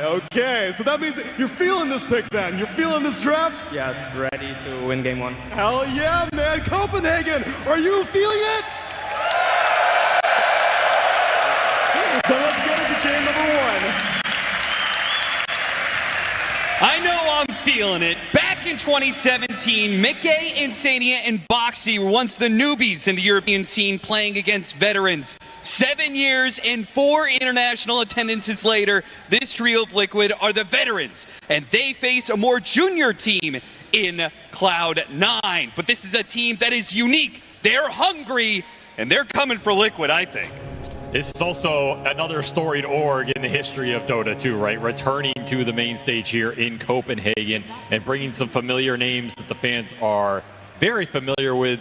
Okay, so that means you're feeling this pick then. You're feeling this draft? Yes, ready to win game 1. Hell yeah, man. Copenhagen, are you feeling it? Then let's get into game number 1. I know I'm feeling it. Back in 2017, Mickey, iNsania, and Boxy were once the newbies in the European scene playing against veterans. 7 years and 4 international attendances later, this trio of Liquid are the veterans, and they face a more junior team in Cloud9. But this is a team that is unique. They're hungry, and they're coming for Liquid, I think. This is also another storied org in the history of Dota 2, right? Returning to the main stage here in Copenhagen and bringing some familiar names that the fans are very familiar with.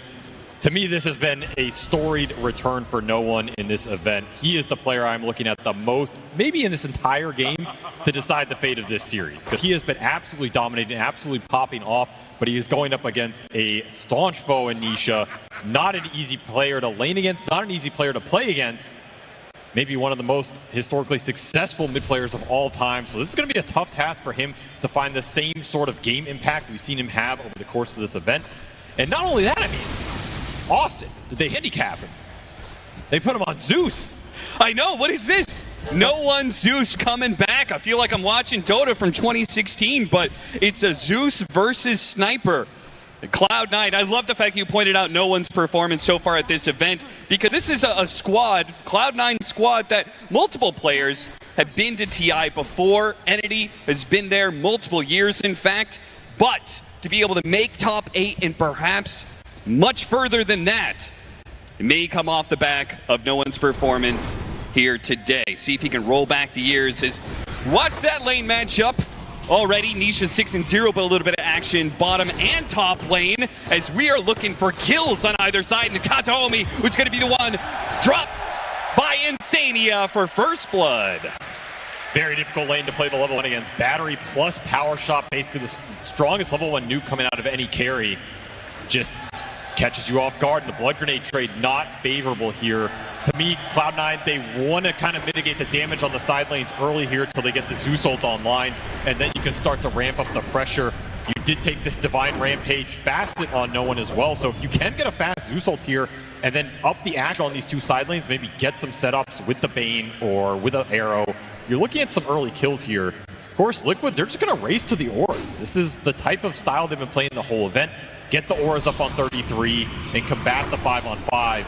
To me, this has been a storied return for no one in this event. He is the player I'm looking at the most, maybe in this entire game, to decide the fate of this series. Because he has been absolutely dominating, absolutely popping off, but he is going up against a staunch foe in Nisha. Not an easy player to lane against, not an easy player to play against. Maybe one of the most historically successful mid players of all time. So this is going to be a tough task for him to find the same sort of game impact we've seen him have over the course of this event. And not only that, I mean, Austin, did they handicap him? They put him on Zeus. I know, what is this? No one Zeus coming back. I feel like I'm watching Dota from 2016, but it's a Zeus versus Sniper. Cloud9, I love the fact that you pointed out no one's performance so far at this event, because this is a squad, Cloud9 squad, that multiple players have been to TI before. Entity has been there multiple years, in fact, but to be able to make top 8 and perhaps much further than that, it may come off the back of no one's performance here today. See if he can roll back the years. Watch that lane matchup. Already, Nisha 6-0, but a little bit of action bottom and top lane as we are looking for kills on either side. And Kataomi, who's going to be the one dropped by iNsania for first blood. Very difficult lane to play the level 1 against. Battery plus power shot, basically the strongest level 1 nuke coming out of any carry. Just catches you off guard, and the blood grenade trade not favorable here. To me, Cloud9, they want to kind of mitigate the damage on the side lanes early here until they get the Zeus ult online, and then you can start to ramp up the pressure. You did take this Divine Rampage facet on no one as well, so if you can get a fast Zeus ult here and then up the action on these two side lanes, maybe get some setups with the Bane or with an arrow, you're looking at some early kills here. Of course, Liquid, they're just going to race to the auras. This is the type of style they've been playing the whole event. Get the auras up on 33 and combat the 5-on-5.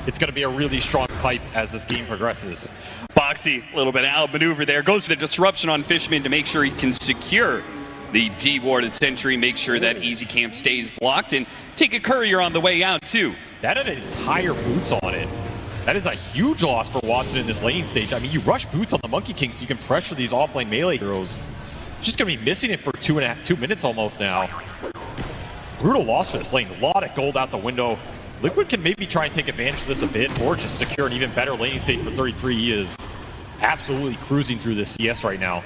It's going to be a really strong fight as this game progresses. Boxy, a little bit outmaneuver there. Goes to the disruption on Fishman to make sure he can secure the D-warded sentry, make sure that Easy Camp stays blocked, and take a courier on the way out, too. That had entire boots on it. That is a huge loss for Watson in this lane stage. I mean, you rush boots on the Monkey King so you can pressure these offlane melee heroes. Just going to be missing it for 2 minutes almost now. Brutal loss for this lane. A lot of gold out the window. Liquid can maybe try and take advantage of this a bit, or just secure an even better laning stage for 33. He is absolutely cruising through this CS right now.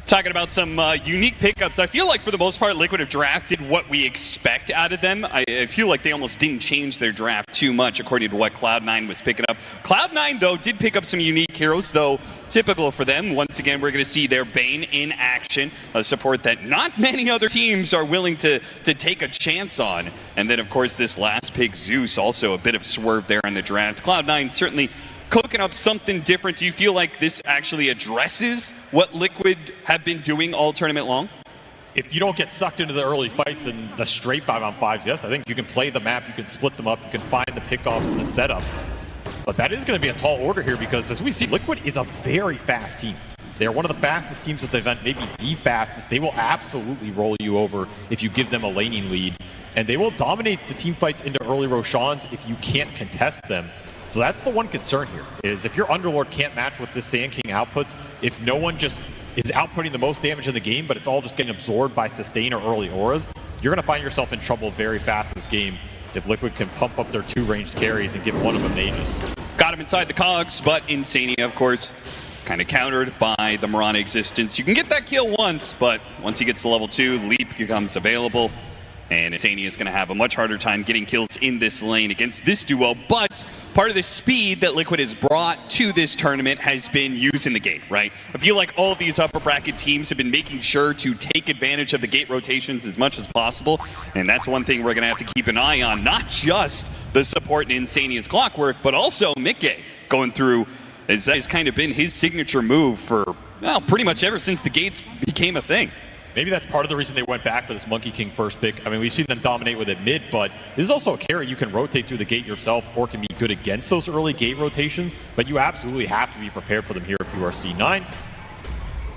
Talking about some unique pickups, I feel like for the most part, Liquid have drafted what we expect out of them. I feel like they almost didn't change their draft too much according to what Cloud9 was picking up. Cloud9, though, did pick up some unique heroes, though typical for them. Once again, we're going to see their Bane in action, a support that not many other teams are willing to take a chance on. And then, of course, this last pick, Zeus, also a bit of swerve there in the draft. Cloud9 certainly cooking up something different. Do you feel like this actually addresses what Liquid have been doing all tournament long? If you don't get sucked into the early fights and the straight 5-on-5s, yes, I think you can play the map, you can split them up, you can find the pickoffs and the setup. But that is going to be a tall order here because, as we see, Liquid is a very fast team. They're one of the fastest teams at the event, maybe the fastest. They will absolutely roll you over if you give them a laning lead. And they will dominate the team fights into early Roshans if you can't contest them. So that's the one concern here, is if your Underlord can't match what this Sand King outputs, if no one just is outputting the most damage in the game, but it's all just getting absorbed by sustain or early auras, you're going to find yourself in trouble very fast this game if Liquid can pump up their 2 ranged carries and give one of them Aegis. Got him inside the cogs, but iNsania, of course, kind of countered by the Mirana existence. You can get that kill once, but once he gets to level 2, Leap becomes available. And iNsania is going to have a much harder time getting kills in this lane against this duo. But part of the speed that Liquid has brought to this tournament has been used in the gate, right? I feel like all of these upper bracket teams have been making sure to take advantage of the gate rotations as much as possible. And that's one thing we're going to have to keep an eye on. Not just the support in iNsania's clockwork, but also Mickey going through, as that has kind of been his signature move for, well, pretty much ever since the gates became a thing. Maybe that's part of the reason they went back for this Monkey King first pick. I mean, we've seen them dominate with it mid, but this is also a carry you can rotate through the gate yourself or can be good against those early gate rotations, but you absolutely have to be prepared for them here if you are C9.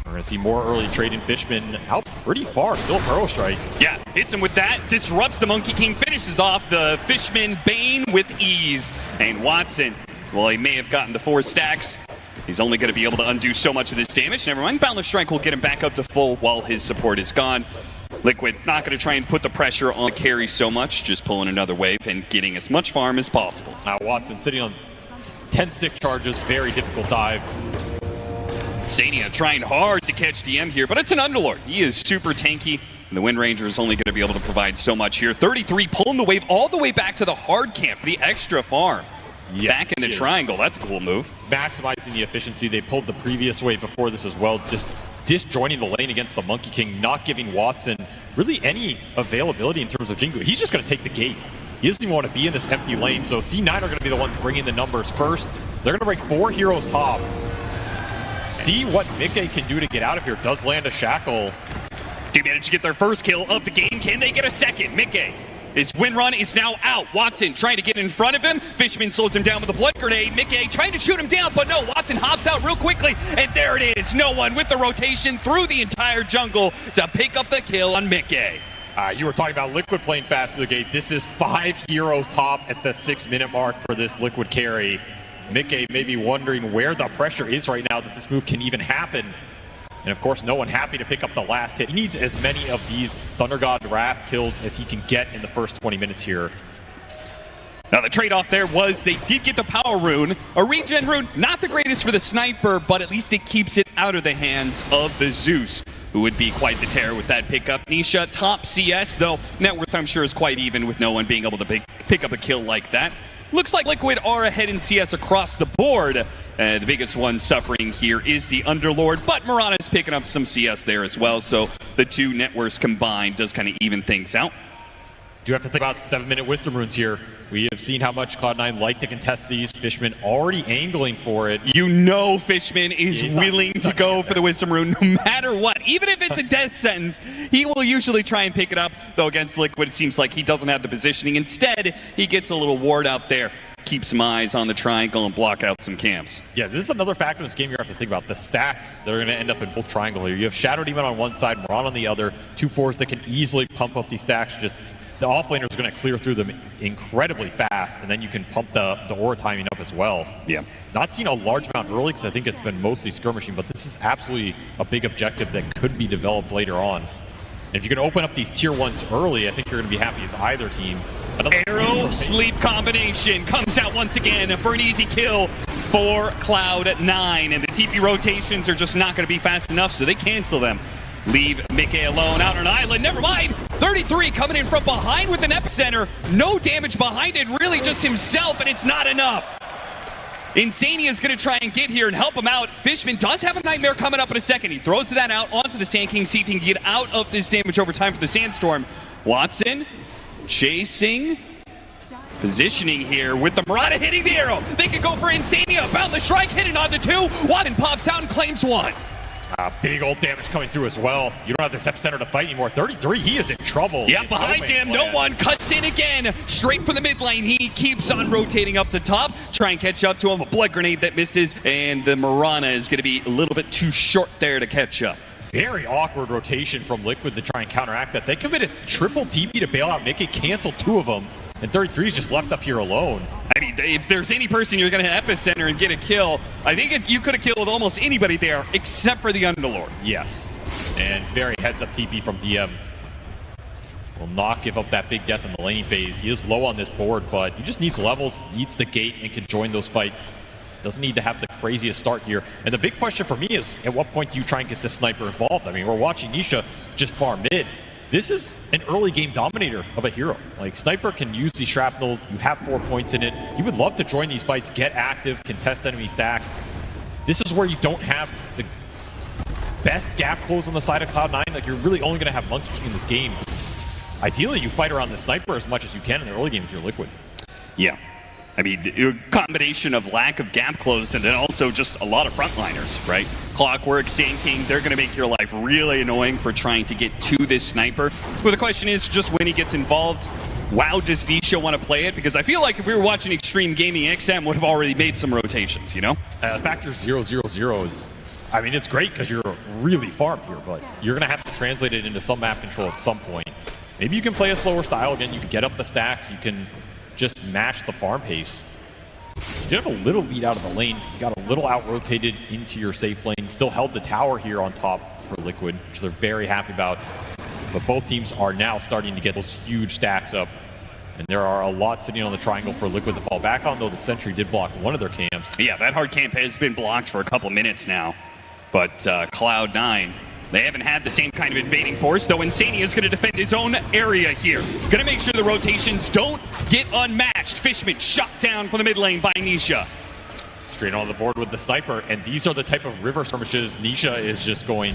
We're going to see more early trade in Fishman out pretty far. Still Burrow Strike. Yeah, hits him with that, disrupts the Monkey King, finishes off the Fishman Bane with ease. And Watson, well, he may have gotten the 4 stacks. He's only going to be able to undo so much of this damage. Never mind, Boundless Strike will get him back up to full while his support is gone. Liquid not going to try and put the pressure on the carry so much, just pulling another wave and getting as much farm as possible. Now Watson sitting on 10 stick charges, very difficult dive. iNsania trying hard to catch DM here, but it's an Underlord. He is super tanky, and the Wind Ranger is only going to be able to provide so much here. 33 pulling the wave all the way back to the hard camp for the extra farm. Yes, back in the triangle, that's a cool move. Maximizing the efficiency. They pulled the previous wave before this as well, just disjoining the lane against the Monkey King, not giving Watson really any availability in terms of Jingu. He's just going to take the gate. He doesn't even want to be in this empty lane, so C9 are going to be the ones bringing the numbers first. They're going to break 4 heroes top. See what Mickey can do to get out of here. Does land a shackle. They managed to get their first kill of the game. Can they get a second? Mickey. His win run is now out. Watson trying to get in front of him. Fishman slows him down with a blood grenade. Mickey trying to shoot him down, but no, Watson hops out real quickly, and there it is. No one with the rotation through the entire jungle to pick up the kill on Mickey. You were talking about Liquid playing fast to the gate. This is 5 heroes top at the 6-minute mark for this Liquid carry. Mickey may be wondering where the pressure is right now that this move can even happen. And of course, no one happy to pick up the last hit. He needs as many of these Thunder God Wrath kills as he can get in the first 20 minutes here. Now the trade-off there was they did get the power rune, a regen rune, not the greatest for the sniper, but at least it keeps it out of the hands of the Zeus, who would be quite the terror with that pickup. Nisha, top CS, though net worth I'm sure is quite even with no one being able to pick up a kill like that. Looks like Liquid are ahead in CS across the board. The biggest one suffering here is the Underlord, but Mirana is picking up some CS there as well, so the 2 net worths combined does kind of even things out. Do have to think about 7-minute Wisdom Runes here. We have seen how much Cloud9 like to contest these. Fishman already angling for it. You know Fishman is willing to go for the Wisdom Rune no matter what. Even if it's a death sentence, he will usually try and pick it up. Though against Liquid, it seems like he doesn't have the positioning. Instead, he gets a little ward out there, keep some eyes on the triangle and block out some camps. Yeah, this is another factor in this game you have to think about. The stacks that are going to end up in both triangle here. You have Shadow Demon on one side, Moran on the other. 2 4s that can easily pump up these stacks. Just the offlaner is going to clear through them incredibly fast, and then you can pump the aura timing up as well. Yeah. Not seen a large amount early because I think it's been mostly skirmishing, but this is absolutely a big objective that could be developed later on. And if you can open up these tier 1s early, I think you're going to be happy as either team. Arrow sleep combination comes out once again for an easy kill for Cloud9, and the TP rotations are just not going to be fast enough, so they cancel them. Leave Mickey alone out on an island. Never mind. 33 coming in from behind with an epicenter. No damage behind it, really just himself, and it's not enough. iNsania is going to try and get here and help him out. Fishman does have a Nightmare coming up in a second. He throws that out onto the Sand King, see if he can get out of this damage over time for the Sandstorm. Watson chasing, positioning here with the Murata hitting the arrow. They could go for iNsania. Boundless Strike hitting on the 2. Watson pops out and claims 1. Big old damage coming through as well. You don't have this epicenter to fight anymore. 33, he is in trouble. Yeah, behind him, no one cuts in again. Straight from the mid lane, he keeps on rotating up to top. Try and catch up to him, a blood grenade that misses, and the Mirana is going to be a little bit too short there to catch up. Very awkward rotation from Liquid to try and counteract that. They committed triple TP to bail out Mickey, cancel 2 of them, and 33 is just left up here alone. I mean, if there's any person you're going to epicenter and get a kill, I think you could have killed almost anybody there except for the Underlord. Yes, and very heads-up TP from DM. Will not give up that big death in the laning phase. He is low on this board, but he just needs levels, needs the gate, and can join those fights. Doesn't need to have the craziest start here. And the big question for me is, at what point do you try and get the sniper involved? I mean, we're watching Nisha just farm mid. this is an early game dominator of a hero. Like, Sniper can use these shrapnels. You have 4 points in it. He would love to join these fights, get active, contest enemy stacks. This is where you don't have the best gap close on the side of Cloud9. Like, you're really only going to have Monkey King in this game. Ideally, you fight around the Sniper as much as you can in the early game if you're Liquid. Yeah. I mean, a combination of lack of gap close and then also just a lot of frontliners, right? Clockwork, Sand King, they're going to make your life really annoying for trying to get to this Sniper. But the question is just when he gets involved, wow, does Nisha want to play it? Because I feel like if we were watching Extreme Gaming, XM would have already made some rotations, you know? Factor 000 is, I mean, it's great because you're really farm here, but you're going to have to translate it into some map control at some point. Maybe you can play a slower style again. You can get up the stacks. You can just match the farm pace. You have a little lead out of the lane. You got a little out-rotated into your safe lane. Still held the tower here on top for Liquid, which they're very happy about. But both teams are now starting to get those huge stacks up. And there are a lot sitting on the triangle for Liquid to fall back on, though the Sentry did block one of their camps. Yeah, that hard camp has been blocked for a couple minutes now. But Cloud9, they haven't had the same kind of invading force, though iNsania is going to defend his own area here. Going to make sure the rotations don't get unmatched. Fishman shot down from the mid lane by Nisha. Straight on the board with the Sniper, and these are the type of river skirmishes Nisha is just going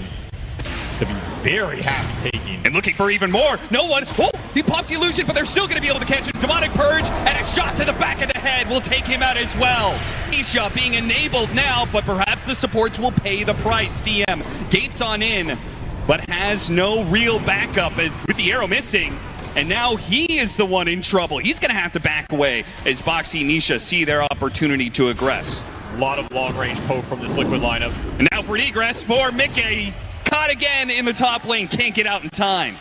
to be very happy taking. And looking for even more. No one. Oh, he pops the illusion, but they're still going to be able to catch him. Demonic Purge, and a shot to the back of the head will take him out as well. Nisha being enabled now, but perhaps the supports will pay the price. DM gates on in, but has no real backup with the arrow missing. And now he is the one in trouble. He's going to have to back away as Boxy and Nisha see their opportunity to aggress. A lot of long-range poke from this Liquid lineup. And now for egress for Mickey. Caught again in the top lane, can't get out in time.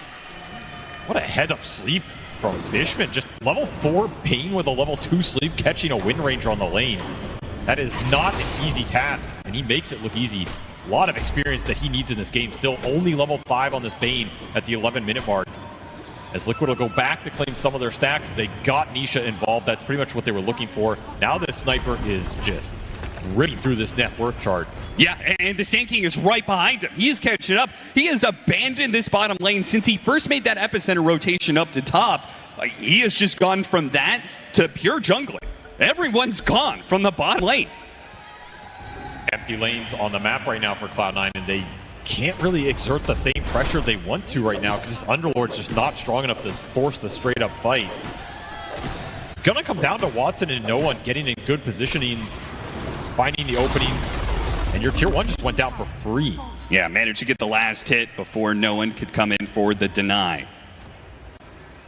What a head-up sleep from Fishman. Just level 4 Bane with a level 2 sleep, catching a Wind Ranger on the lane. That is not an easy task, and he makes it look easy. A lot of experience that he needs in this game. Still only level 5 on this Bane at the 11-minute mark. As Liquid will go back to claim some of their stacks, they got Nisha involved. That's pretty much what they were looking for. Now this Sniper is just ripping through this net worth chart. Yeah, and the Sand King is right behind him. He is catching up. He has abandoned this bottom lane since he first made that epicenter rotation up to top. He has just gone from that to pure jungling. Everyone's gone from the bottom lane. Empty lanes on the map right now for Cloud9, and they can't really exert the same pressure they want to right now because this Underlord's just not strong enough to force the straight-up fight. It's gonna come down to Watson and no one getting in good positioning, finding the openings, and your tier 1 just went down for free. Yeah, managed to get the last hit before no one could come in for the deny.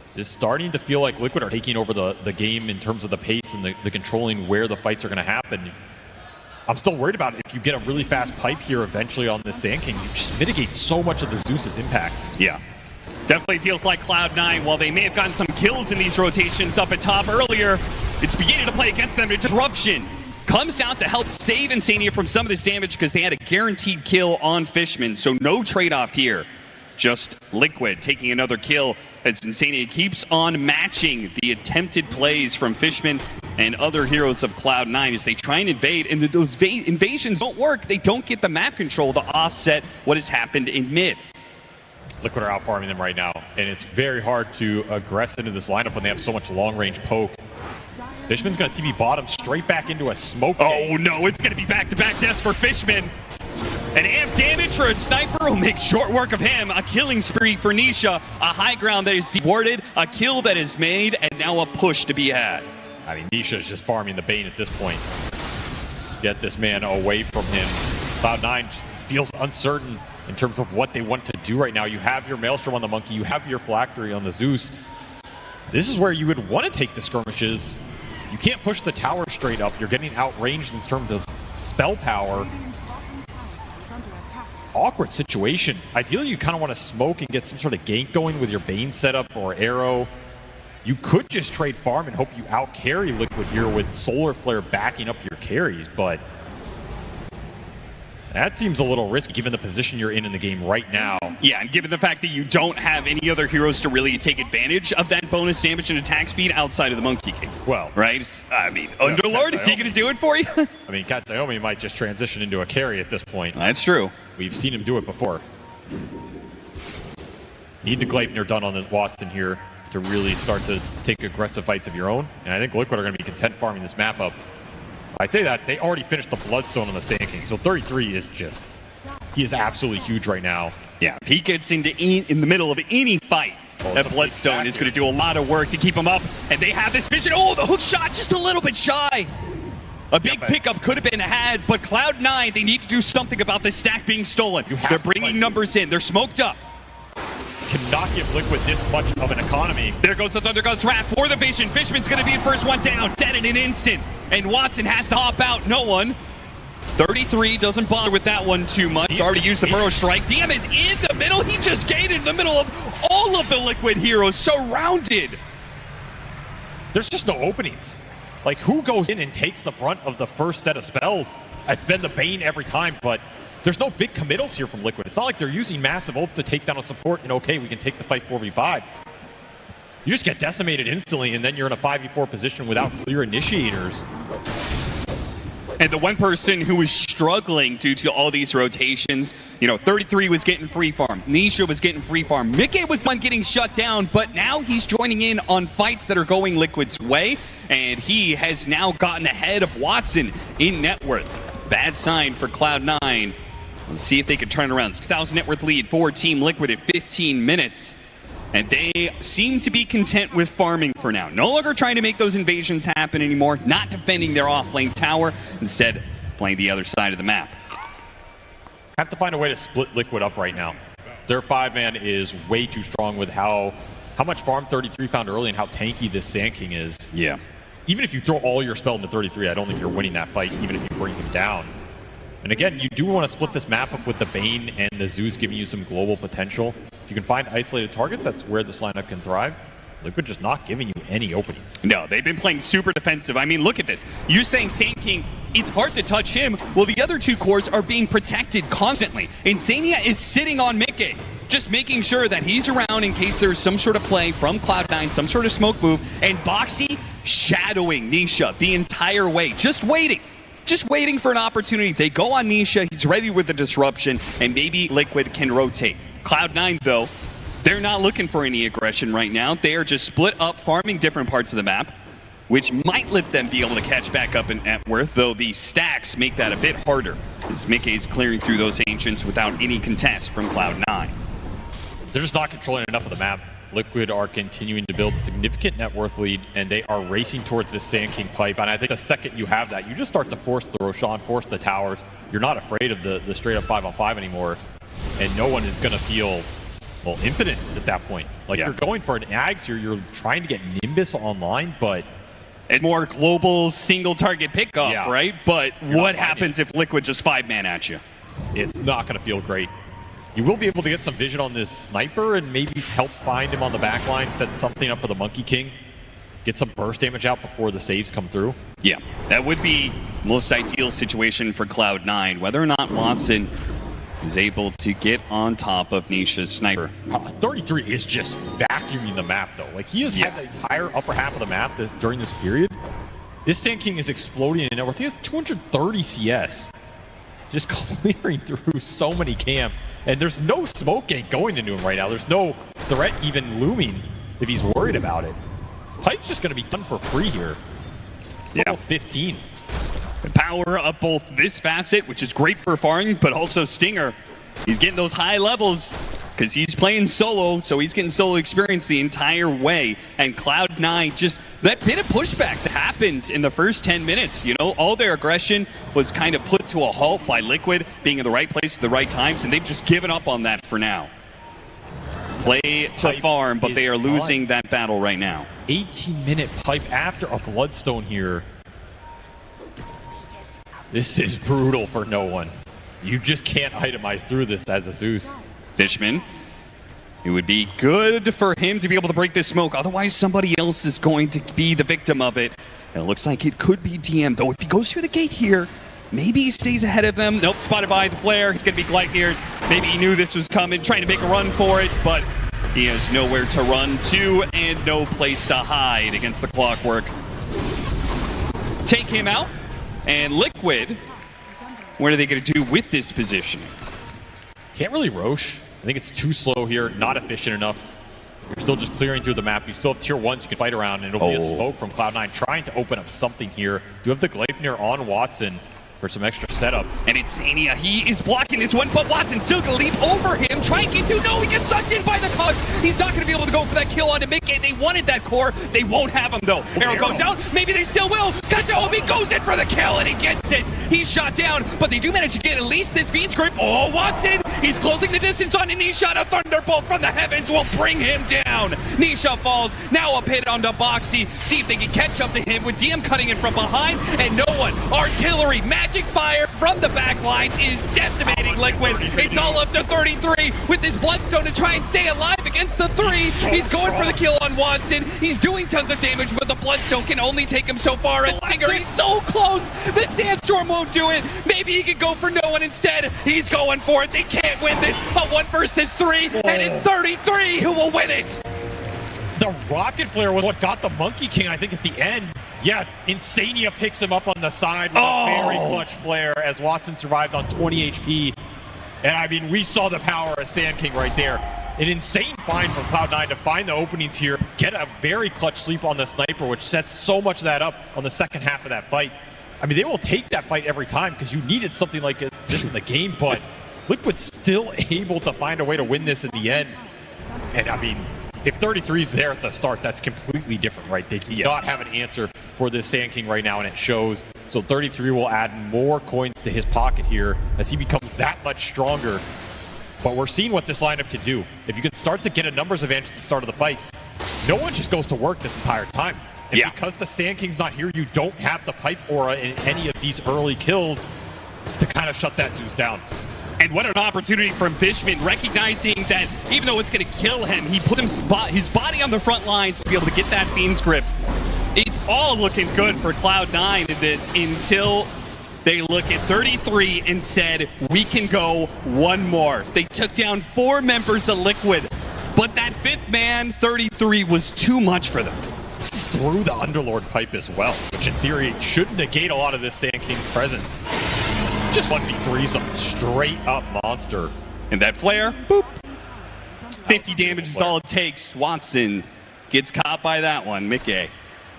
This is starting to feel like Liquid are taking over the game in terms of the pace and the controlling where the fights are going to happen. I'm still worried about if you get a really fast pipe here eventually on the Sand King, you just mitigate so much of the Zeus's impact. Yeah. Definitely feels like Cloud9, while they may have gotten some kills in these rotations up at top earlier, it's beginning to play against them. Disruption comes out to help save iNsania from some of this damage because they had a guaranteed kill on Fishman, so no trade-off here. Just Liquid taking another kill as iNsania keeps on matching the attempted plays from Fishman and other heroes of Cloud9 as they try and invade, and those invasions don't work. They don't get the map control to offset what has happened in mid. Liquid are out farming them right now, and it's very hard to aggress into this lineup when they have so much long-range poke. Fishman's going to TP bottom straight back into a smoke. Oh no, it's going to be back-to-back deaths for Fishman. An amp damage for a Sniper will make short work of him. A killing spree for Nisha. A high ground that is dewarded. A kill that is made, and now a push to be had. I mean, Nisha's just farming the Bane at this point. Get this man away from him. Cloud9 just feels uncertain in terms of what they want to do right now. You have your Maelstrom on the Monkey. You have your Phylactery on the Zeus. This is where you would want to take the skirmishes. You can't push the tower straight up. You're getting outranged in terms of spell power. Awkward situation. Ideally, you kind of want to smoke and get some sort of gank going with your Bane setup or arrow. You could just trade farm and hope you out-carry Liquid here with Solar Flare backing up your carries, but that seems a little risky given the position you're in the game right now. Yeah, and given the fact that you don't have any other heroes to really take advantage of that bonus damage and attack speed outside of the Monkey King. Well, right? I mean, Underlord, is he going to do it for you? I mean, Katsuyomi might just transition into a carry at this point. That's true. We've seen him do it before. Need the Gleipnir done on this Watson here to really start to take aggressive fights of your own. And I think Liquid are going to be content farming this map up. I say that, they already finished the Bloodstone on the Sand King, so 33 is just... He is absolutely huge right now. Yeah, if he gets in the middle of any fight, that Bloodstone is going to do a lot of work to keep him up. And they have this vision. Oh, the hook shot just a little bit shy. A big pickup could have been had, but Cloud9, they need to do something about this stack being stolen. They're bringing numbers in. They're smoked up. Cannot give Liquid this much of an economy. There goes the Thundergod's Wrath for the vision. Fishman's going to be the first one down, dead in an instant. And Watson has to hop out. No one. 33 doesn't bother with that one too much. Already used the Burrow Strike. DM is in the middle. He just gated in the middle of all of the Liquid heroes. Surrounded. There's just no openings. Like, who goes in and takes the brunt of the first set of spells? It's been the Bane every time, but there's no big committals here from Liquid. It's not like they're using massive ults to take down a support and, okay, we can take the fight 4v5. You just get decimated instantly, and then you're in a 5v4 position without clear initiators. And the one person who was struggling due to all these rotations, 33 was getting free farm. Nisha was getting free farm. Mickey was one getting shut down, but now he's joining in on fights that are going Liquid's way, and he has now gotten ahead of Watson in net worth. Bad sign for Cloud9. Let's see if they can turn around. 6,000 net worth lead for Team Liquid at 15 minutes. And they seem to be content with farming for now. No longer trying to make those invasions happen anymore. Not defending their off-lane tower. Instead, playing the other side of the map. Have to find a way to split Liquid up right now. Their 5-man is way too strong with how much farm 33 found early and how tanky this Sand King is. Yeah. Even if you throw all your spell into 33, I don't think you're winning that fight, even if you bring him down. And again, you do want to split this map up with the Bane and the Zeus giving you some global potential. If you can find isolated targets, that's where this lineup can thrive. Liquid just not giving you any openings. No, they've been playing super defensive. I mean, look at this. You're saying Sand King, it's hard to touch him. Well, the other two cores are being protected constantly. iNsania is sitting on Mickey, just making sure that he's around in case there's some sort of play from Cloud9, some sort of smoke move. And Boxy shadowing Nisha the entire way, just waiting for an opportunity. They go on Nisha, he's ready with the disruption, and maybe Liquid can rotate. Cloud9, though, they're not looking for any aggression right now. They are just split up, farming different parts of the map, which might let them be able to catch back up in Networth, though the stacks make that a bit harder, as Mickey's clearing through those Ancients without any contest from Cloud9. They're just not controlling enough of the map. Liquid are continuing to build significant net worth lead, and they are racing towards this Sand King pipe. And I think the second you have that, you just start to force the Roshan, force the towers. You're not afraid of the straight-up 5-on-5 anymore, and no one is going to feel, well, impotent at that point. Like, you're going for an Ags here, you're trying to get Nimbus online, but... It's more global single-target pickoff, right? But what happens if Liquid just 5-man at you? It's not going to feel great. You will be able to get some vision on this sniper and maybe help find him on the back line, set something up for the Monkey King, get some burst damage out before the saves come through. Yeah, that would be most ideal situation for Cloud9. Whether or not Watson is able to get on top of Nisha's sniper. 33 is just vacuuming the map, though. Like, he has had the entire upper half of the map during this period. This Sand King is exploding in network. He has 230 CS. Just clearing through so many camps. And there's no smoke gate going into him right now. There's no threat even looming if he's worried about it. This pipe's just going to be done for free here. Level 15. The power of both this facet, which is great for farming, but also Stinger. He's getting those high levels because he's playing solo, so he's getting solo experience the entire way. And Cloud9, just that bit of pushback that happened in the first 10 minutes. All their aggression was kind of put to a halt by Liquid being in the right place at the right times, and they've just given up on that for now. Play to farm, but they are losing that battle right now. 18-minute pipe after a Bloodstone here. This is brutal for no one. You just can't itemize through this as a Zeus. Fishman, it would be good for him to be able to break this smoke. Otherwise, somebody else is going to be the victim of it. And it looks like it could be DM, though. If he goes through the gate here, maybe he stays ahead of them. Nope, spotted by the flare. He's going to be Gleipnir. Maybe he knew this was coming, trying to make a run for it, but he has nowhere to run to and no place to hide against the clockwork. Take him out. And Liquid, what are they going to do with this position? Can't really Rosh. I think it's too slow here, not efficient enough. You're still just clearing through the map. You still have tier 1s you can fight around, and it'll be a smoke from Cloud9 trying to open up something here. Do have the Gleipnir on Watson for some extra setup. And iNsania, he is blocking this one, but Watson still gonna leap over him, try and get to, no, he gets sucked in by the cogs. He's not gonna be able to go for that kill onto Mickey. They wanted that core, they won't have him though. Arrow goes down, maybe they still will. Kataomi goes in for the kill and he gets it. He's shot down, but they do manage to get at least this Fiend's grip. Oh, Watson, he's closing the distance on Nisha. A thunderbolt from the heavens will bring him down. Nisha falls, now a hit onto Boxy. See if they can catch up to him with DM cutting in from behind, and no one. Artillery, magic fire from the back lines is decimating Liquid. It's all up to 33 with this Bloodstone to try and stay alive against the 3. He's going for the kill on Watson. He's doing tons of damage, but the Bloodstone can only take him so far. As Singer, he's so close. The Sandstorm won't do it. Maybe he could go for no one instead. He's going for it. They can't win this. A 1 versus 3, and it's 33 who will win it. The Rocket Flare was what got the Monkey King, I think, at the end. Yeah, iNsania picks him up on the side with a very clutch flare as Watson survived on 20 HP. And I mean, we saw the power of Sand King right there. An insane find from Cloud9 to find the openings here, get a very clutch sleep on the sniper, which sets so much of that up on the second half of that fight. I mean, they will take that fight every time because you needed something like this in the game, but Liquid's still able to find a way to win this in the end. And I mean, if 33 is there at the start, that's completely different, right? They do not have an answer for this Sand King right now, and it shows. So 33 will add more coins to his pocket here as he becomes that much stronger. But we're seeing what this lineup can do. If you can start to get a numbers advantage at the start of the fight, no one just goes to work this entire time. And because the Sand King's not here, you don't have the pipe aura in any of these early kills to kind of shut that Zeus down. And what an opportunity from Fishman, recognizing that even though it's going to kill him, he puts his body on the front lines to be able to get that Fiend's grip. It's all looking good for Cloud9 in this until they look at 33 and said, we can go one more. They took down 4 members of Liquid, but that 5th man, 33, was too much for them. Through the Underlord pipe as well, which in theory should negate a lot of this Sand King's presence. Just 1v3 some straight up monster. And that flare, boop. 50 damage is all it takes. Watson gets caught by that one. Mickey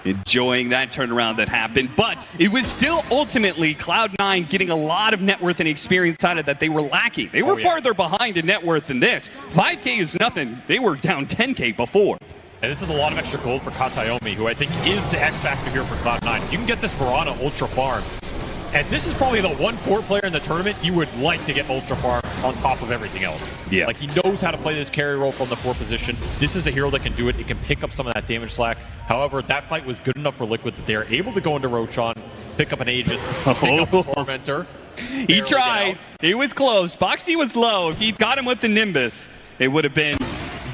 enjoying that turnaround that happened, but it was still ultimately Cloud9 getting a lot of net worth and experience out of that they were lacking. They were farther behind in net worth than this. 5K is nothing. They were down 10K before. And this is a lot of extra gold for Kataomi, who I think is the X factor here for Cloud9. You can get this Verana Ultra Farm. And this is probably the one port player in the tournament you would like to get Ultra Farm on top of everything else. Yeah. Like, he knows how to play this carry role from the 4 position. This is a hero that can do it. It can pick up some of that damage slack. However, that fight was good enough for Liquid that they're able to go into Roshan, pick up an Aegis, pick up a Tormentor. He tried. It was close. Boxy was low. If he'd got him with the Nimbus, it would have been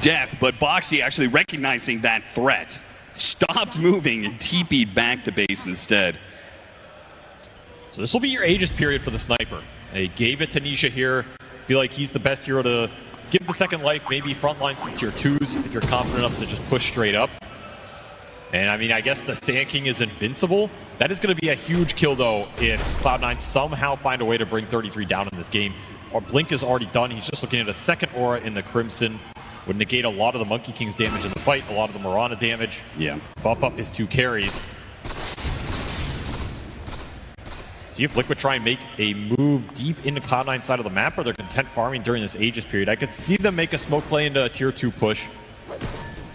death. But Boxy actually recognizing that threat, stopped moving and TP'd back to base instead. So this will be your Aegis period for the sniper. They gave it to Nisha here. Feel like he's the best hero to give the second life, maybe frontline some tier 2s if you're confident enough to just push straight up. And I mean, I guess the Sand King is invincible. That is going to be a huge kill though if Cloud9 somehow find a way to bring 33 down in this game. Our Blink is already done. He's just looking at a second aura in the Crimson. Would negate a lot of the Monkey King's damage in the fight, a lot of the Mirana damage. Yeah. Buff up his 2 carries. See if Liquid try and make a move deep into Cloud9 side of the map, or they're content farming during this Aegis period. I could see them make a smoke play into a tier 2 push.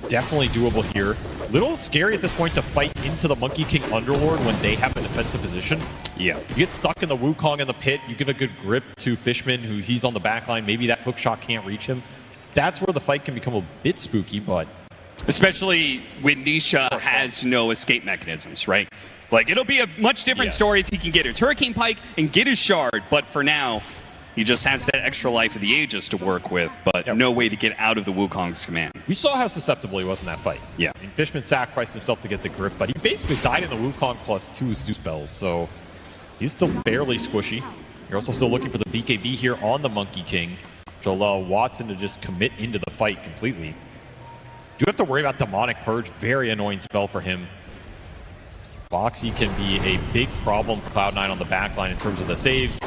Definitely doable here. Little scary at this point to fight into the Monkey King Underlord when they have a defensive position. Yeah. You get stuck in the Wukong in the pit, you give a good grip to Fishman, who he's on the back line. Maybe that hook shot can't reach him. That's where the fight can become a bit spooky, but... Especially when Nisha has no escape mechanisms, right? Like, it'll be a much different story if he can get his Hurricane Pike and get his Shard, but for now, he just has that extra life of the Aegis to work with, but no way to get out of the Wukong's command. We saw how susceptible he was in that fight. Yeah. And Fishman sacrificed himself to get the grip, but he basically died in the Wukong plus 2 Zeus spells, so he's still fairly squishy. You're also still looking for the BKB here on the Monkey King, which will allow Watson to just commit into the fight completely. Do have to worry about Demonic Purge, very annoying spell for him. Boxy can be a big problem for Cloud9 on the backline in terms of the saves.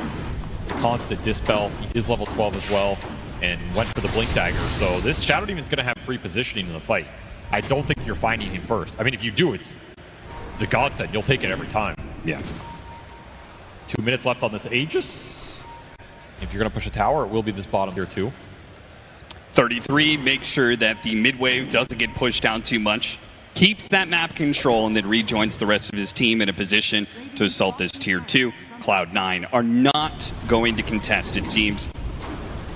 Constant Dispel, he is level 12 as well. and went for the Blink Dagger. So this Shadow Demon's going to have free positioning in the fight. I don't think you're finding him first. I mean, if you do, it's a godsend. You'll take it every time. Yeah. 2 minutes left on this Aegis. If you're going to push a tower, it will be this bottom here too. 33 makes sure that the mid-wave doesn't get pushed down too much, keeps that map control, and then rejoins the rest of his team in a position to assault this tier 2. Cloud9 are not going to contest, it seems.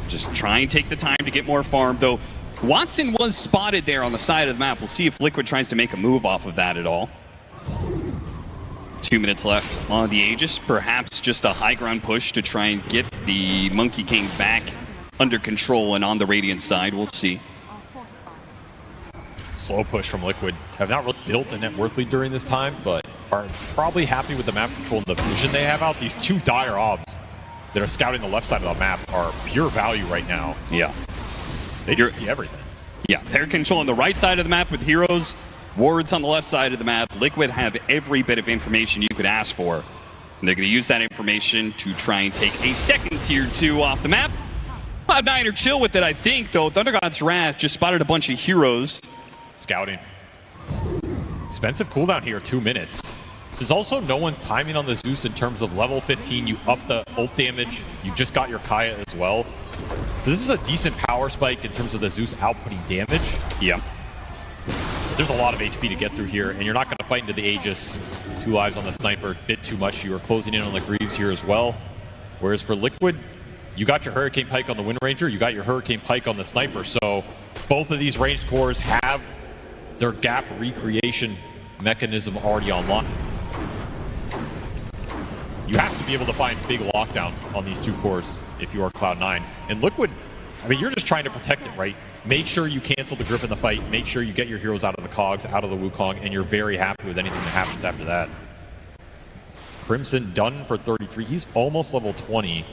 Just try and take the time to get more farm, though Watson was spotted there on the side of the map. We'll see if Liquid tries to make a move off of that at all. 2 minutes left on the Aegis. Perhaps just a high ground push to try and get the Monkey King back under control and on the Radiant side. We'll see. Slow push from Liquid. Have not really built a net worth lead during this time, but are probably happy with the map control and the vision they have out. These two dire obs that are scouting the left side of the map are pure value right now. Yeah. They just see everything. Yeah, they're controlling the right side of the map with heroes, wards on the left side of the map. Liquid have every bit of information you could ask for. And they're going to use that information to try and take a second tier 2 off the map. Cloud9 are chill with it, I think, though. Thunder God's Wrath just spotted a bunch of heroes. Scouting. Expensive cooldown here, 2 minutes. This is also no one's timing on the Zeus in terms of level 15. You up the ult damage. You just got your Kaya as well. So this is a decent power spike in terms of the Zeus outputting damage. Yeah. But there's a lot of HP to get through here, and you're not going to fight into the Aegis. 2 lives on the Sniper, bit too much. You are closing in on the Greaves here as well. Whereas for Liquid, you got your Hurricane Pike on the Wind Ranger, you got your Hurricane Pike on the Sniper. So both of these ranged cores have their gap recreation mechanism already online. You have to be able to find big lockdown on these 2 cores if you are Cloud9. And Liquid, I mean, you're just trying to protect it, right? Make sure you cancel the grip in the fight. Make sure you get your heroes out of the cogs, out of the Wukong, and you're very happy with anything that happens after that. Crimson done for 33. He's almost level 20.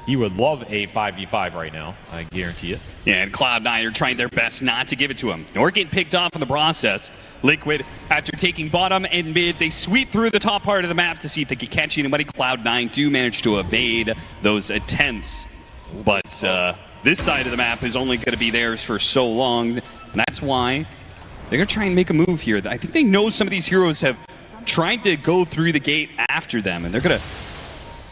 He would love a 5v5 right now, I guarantee it. Yeah, and Cloud9 are trying their best not to give it to him, nor get picked off in the process. Liquid, after taking bottom and mid, they sweep through the top part of the map to see if they can catch anybody. Cloud9 do manage to evade those attempts. But this side of the map is only going to be theirs for so long. And that's why they're going to try and make a move here. I think they know some of these heroes have tried to go through the gate after them, and they're going to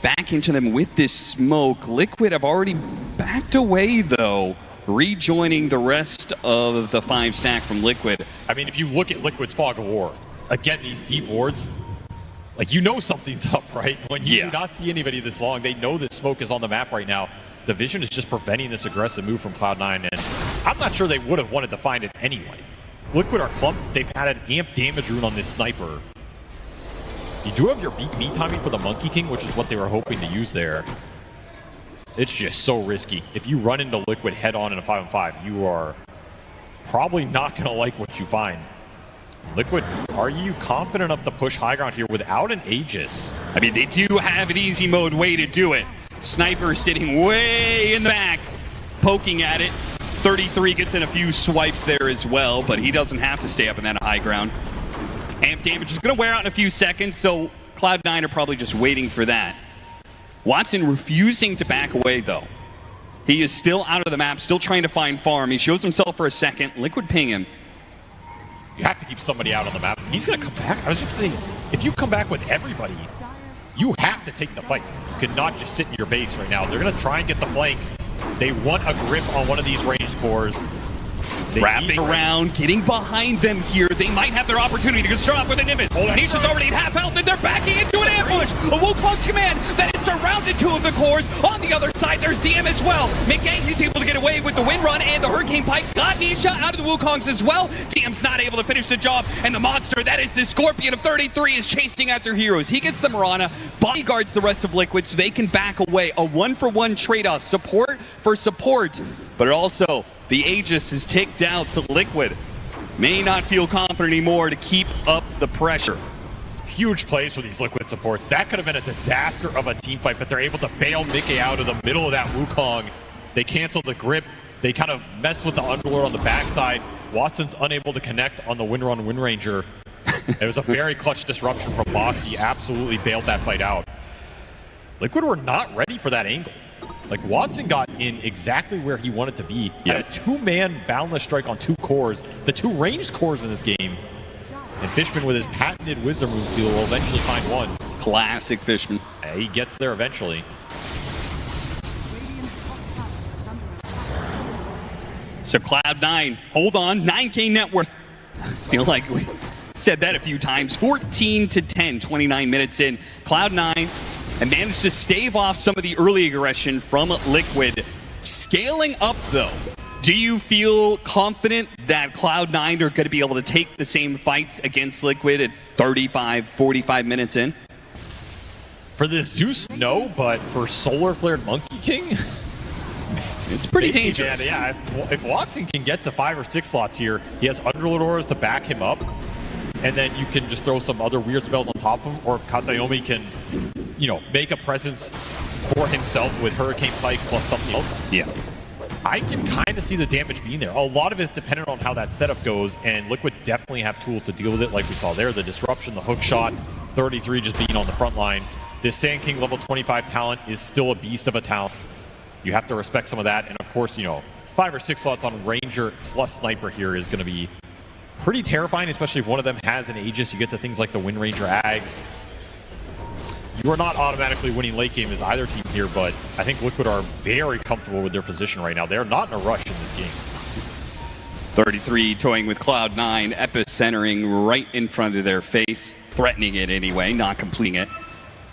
back into them with this smoke. Liquid have already backed away, though, rejoining the rest of the 5 stack from Liquid. I mean, if you look at Liquid's Fog of War, again, these deep wards, like, you know something's up, right? When you do not see anybody this long, they know that smoke is on the map right now. The vision is just preventing this aggressive move from Cloud9, and I'm not sure they would have wanted to find it anyway. Liquid are clumped. They've had an amp damage rune on this Sniper. You do have your beat me timing for the Monkey King, which is what they were hoping to use there. It's just so risky. If you run into Liquid head-on in a 5-on-5, you are probably not going to like what you find. Liquid, are you confident enough to push high ground here without an Aegis? I mean, they do have an easy mode way to do it. Sniper sitting way in the back, poking at it. 33 gets in a few swipes there as well, but he doesn't have to stay up in that high ground. Amp damage is going to wear out in a few seconds, so Cloud9 are probably just waiting for that. Watson refusing to back away, though. He is still out of the map, still trying to find farm. He shows himself for a second. Liquid ping him. You have to keep somebody out on the map. He's going to come back. I was just saying, if you come back with everybody, you have to take the fight. You cannot just sit in your base right now. They're going to try and get the flank. They want a grip on one of these ranged cores. Wrapping around, getting behind them here. They might have their opportunity to start off with a Nimbus. Nisha's already at half health, and they're backing into an ambush. A Wukong's command that is surrounded 2 of the cores. On the other side, there's DM as well. McGay, he's able to get away with the wind run, and the Hurricane Pike got Nisha out of the Wukongs as well. DM's not able to finish the job, and the monster, that is the Scorpion of 33, is chasing after heroes. He gets the Mirana, bodyguards the rest of Liquid so they can back away. A 1-for-1 trade-off, support for support, but it also, the Aegis is ticked out, so Liquid may not feel confident anymore to keep up the pressure. Huge plays for these Liquid supports. That could have been a disaster of a team fight, but they're able to bail Mickey out of the middle of that Wukong. They cancel the grip. They kind of mess with the Underlord on the backside. Watson's unable to connect on the Windrun Wind Ranger. It was a very clutch disruption from Box. He absolutely bailed that fight out. Liquid were not ready for that angle. Like, Watson got in exactly where he wanted to be. He had a two-man boundless strike on 2 cores, the 2 ranged cores in this game. And Fishman with his patented wisdom move steal will eventually find one. Classic Fishman. He gets there eventually. So Cloud9, hold on, 9K net worth. Feel like we said that a few times. 14-10, 29 minutes in. Cloud9 and managed to stave off some of the early aggression from Liquid. Scaling up though, do you feel confident that Cloud9 are going to be able to take the same fights against Liquid at 35, 45 minutes in? For this Zeus, no, but for Solar Flared Monkey King, it's pretty dangerous. Yeah, if Watson can get to 5 or 6 slots here, he has Underlord auras to back him up, and then you can just throw some other weird spells on top of him, or if Katayomi can, you know, make a presence for himself with Hurricane Spike plus something else. Yeah. I can kind of see the damage being there. A lot of it's dependent on how that setup goes, and Liquid definitely have tools to deal with it, like we saw there. The disruption, the hook shot, 33 just being on the front line. This Sand King level 25 talent is still a beast of a talent. You have to respect some of that, and of course, you know, 5 or 6 slots on Ranger plus Sniper here is going to be pretty terrifying, especially if one of them has an Aegis. You get to things like the Wind Ranger Ags. You are not automatically winning late game as either team here, but I think Liquid are very comfortable with their position right now. They're not in a rush in this game. 33 toying with Cloud9, epicentering right in front of their face, threatening it anyway, not completing it.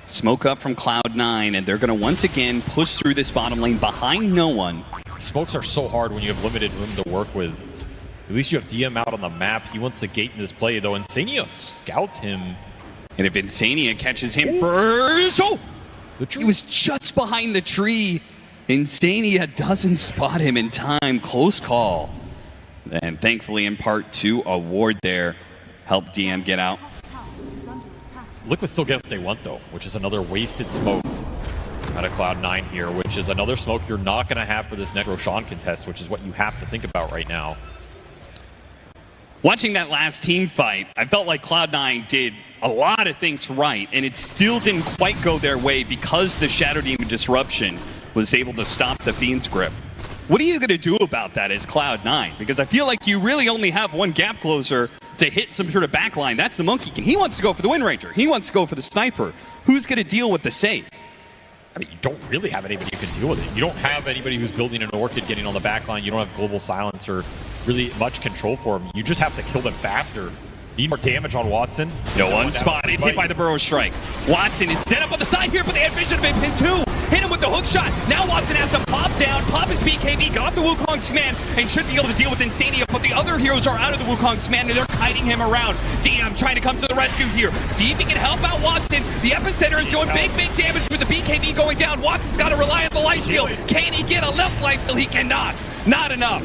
Smoke up from Cloud9, and they're going to once again push through this bottom lane behind no one. Smokes are so hard when you have limited room to work with. At least you have DM out on the map. He wants to gate in this play, though iNsania scouts him. And if iNsania catches him first, he was just behind the tree. iNsania doesn't spot him in time. Close call. And thankfully, in part 2, a ward there helped DM get out. Liquid still get what they want, though, which is another wasted smoke out of Cloud9 here, which is another smoke you're not going to have for this next Roshan contest, which is what you have to think about right now. Watching that last team fight, I felt like Cloud9 did a lot of things right, and it still didn't quite go their way because the Shadow Demon disruption was able to stop the Fiend's grip. What are you going to do about that as Cloud9? Because I feel like you really only have one gap closer to hit some sort of backline. That's the Monkey King. He wants to go for the Wind Ranger. He wants to go for the Sniper. Who's going to deal with the save? I mean, you don't really have anybody who can deal with it. You don't have anybody who's building an Orchid getting on the backline. You don't have Global Silence or really much control for him. You just have to kill them faster. Need more damage on Watson. No one spotted, hit by the Burrow Strike. Watson is set up on the side here, but they had vision of him. Pin 2. Hit him with the hook shot. Now Watson has to pop down, pop his BKB, got the Wukong's command, and should be able to deal with iNsania, but the other heroes are out of the Wukong's command, and they're kiting him around. DM trying to come to the rescue here. See if he can help out Watson. The epicenter is doing big damage with the BKB going down. Watson's got to rely on the life steal. Can he get a left life steal? He cannot. Not enough.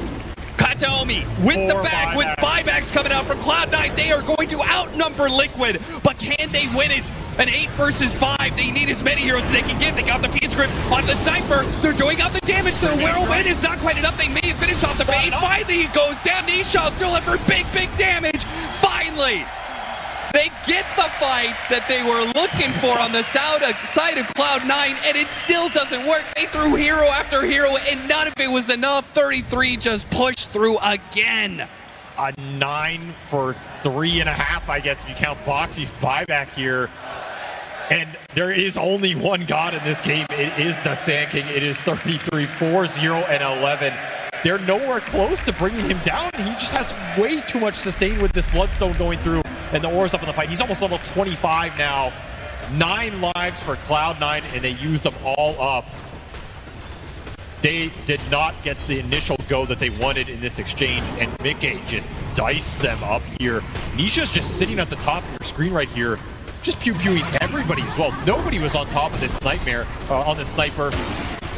Kataomi with the back, with buybacks coming out from Cloud9. They are going to outnumber Liquid, but can they win it? An 8 versus 5. They need as many heroes as they can get. They got the Fiend's grip on the Sniper. They're doing out the damage. Their whirlwind is not quite enough. They may have finished off the bait. Finally, he goes down. Nisha delivered big damage. Finally, they get the fight that they were looking for on the side of Cloud9, and it still doesn't work. They threw hero after hero, and none of it was enough. 33 just pushed through again. A 9 for 3.5, I guess, if you count Boxy's buyback here. And there is only one god in this game. It is the Sand King. It is 33, 4, 0, and 11. They're nowhere close to bringing him down. He just has way too much sustain with this Bloodstone going through and the auras up in the fight. He's almost level 25 now. 9 lives for Cloud9, and they used them all up. They did not get the initial go that they wanted in this exchange, and Mickey just diced them up here. Nisha's just sitting at the top of your screen right here, just pew-pewing everybody as well. Nobody was on top of this nightmare, on this Sniper,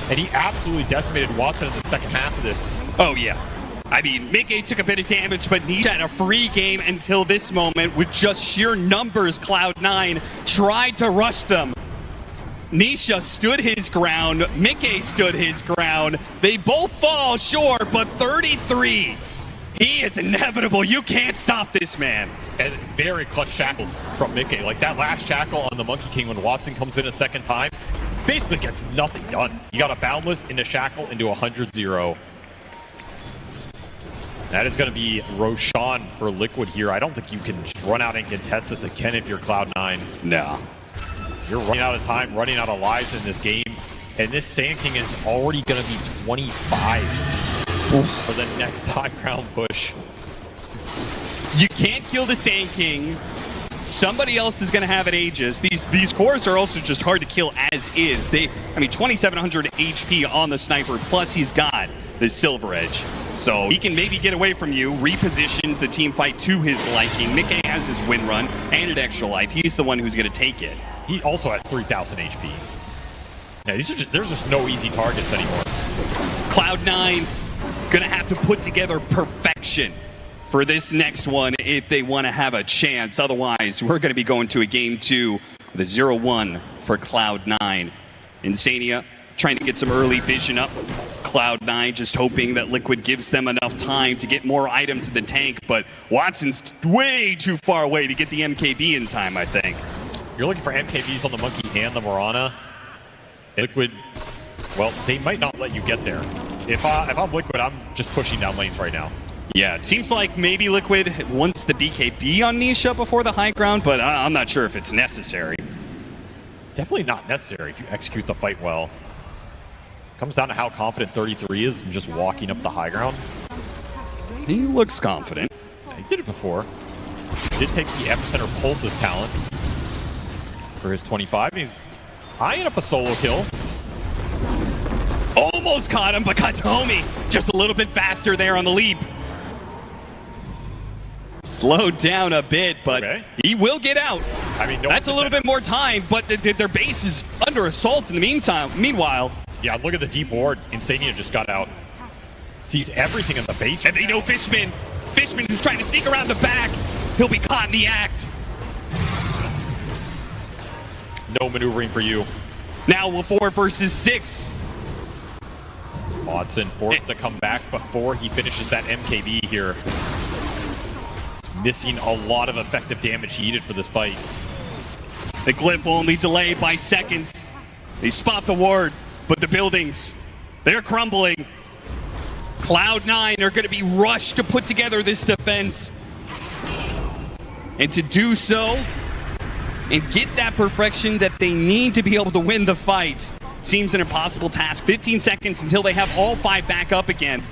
and he absolutely decimated Watson in the second half of this. Oh, yeah. I mean, Mickey took a bit of damage, but Nisha had a free game until this moment with just sheer numbers. Cloud9 tried to rush them. Nisha stood his ground. Mickey stood his ground. They both fall, sure, but 33. He is inevitable. You can't stop this man. And very clutch shackles from Mickey. Like that last shackle on the Monkey King when Watson comes in a second time. basically gets nothing done. You got a Boundless into Shackle into 100-0. That is going to be Roshan for Liquid here. I don't think you can just run out and contest this again if you're Cloud9. No. You're running out of time, running out of lives in this game. And this Sand King is already going to be 25 for the next high ground push. You can't kill the Sand King. Somebody else is going to have it Aegis. These cores are also just hard to kill as is. I mean, 2,700 HP on the Sniper, plus he's got the Silver Edge. So he can maybe get away from you, reposition the team fight to his liking. Mickey has his win run and an extra life. He's the one who's going to take it. He also has 3,000 HP. Yeah, there's just no easy targets anymore. Cloud9 going to have to put together perfection for this next one if they want to have a chance. Otherwise, we're going to be going to a game 2 with a 0-1 for Cloud9. iNsania trying to get some early vision up. Cloud9 just hoping that Liquid gives them enough time to get more items in the tank, but Watson's way too far away to get the MKB in time, I think. You're looking for MKBs on the Monkey and the Mirana. Liquid, well, they might not let you get there. If I'm Liquid, I'm just pushing down lanes right now. Yeah, it seems like maybe Liquid wants the BKB on Nisha before the high ground, but I'm not sure if it's necessary. Definitely not necessary if you execute the fight well. Comes down to how confident 33 is in just walking up the high ground. He looks confident. Yeah, he did it before. Did take the Epicenter Pulse's talent for his 25. He's eyeing up a solo kill. Almost caught him, but Katomi just a little bit faster there on the leap. Slowed down a bit, but he will get out. I mean, no, that's a little bit more time, but their base is under assault in the meanwhile. Yeah, look at the deep ward. iNsania just got out. Sees everything in the base. And they know Fishman. Fishman who's trying to sneak around the back. He'll be caught in the act. No maneuvering for you. Now we're 4 versus 6. Watson forced to come back before he finishes that MKB here. He's missing a lot of effective damage needed for this fight. The Glyph only delayed by seconds. They spot the ward, but the buildings, they're crumbling. Cloud9 are going to be rushed to put together this defense. And to do so, and get that perfection that they need to be able to win the fight, seems an impossible task. 15 seconds until they have all 5 back up again.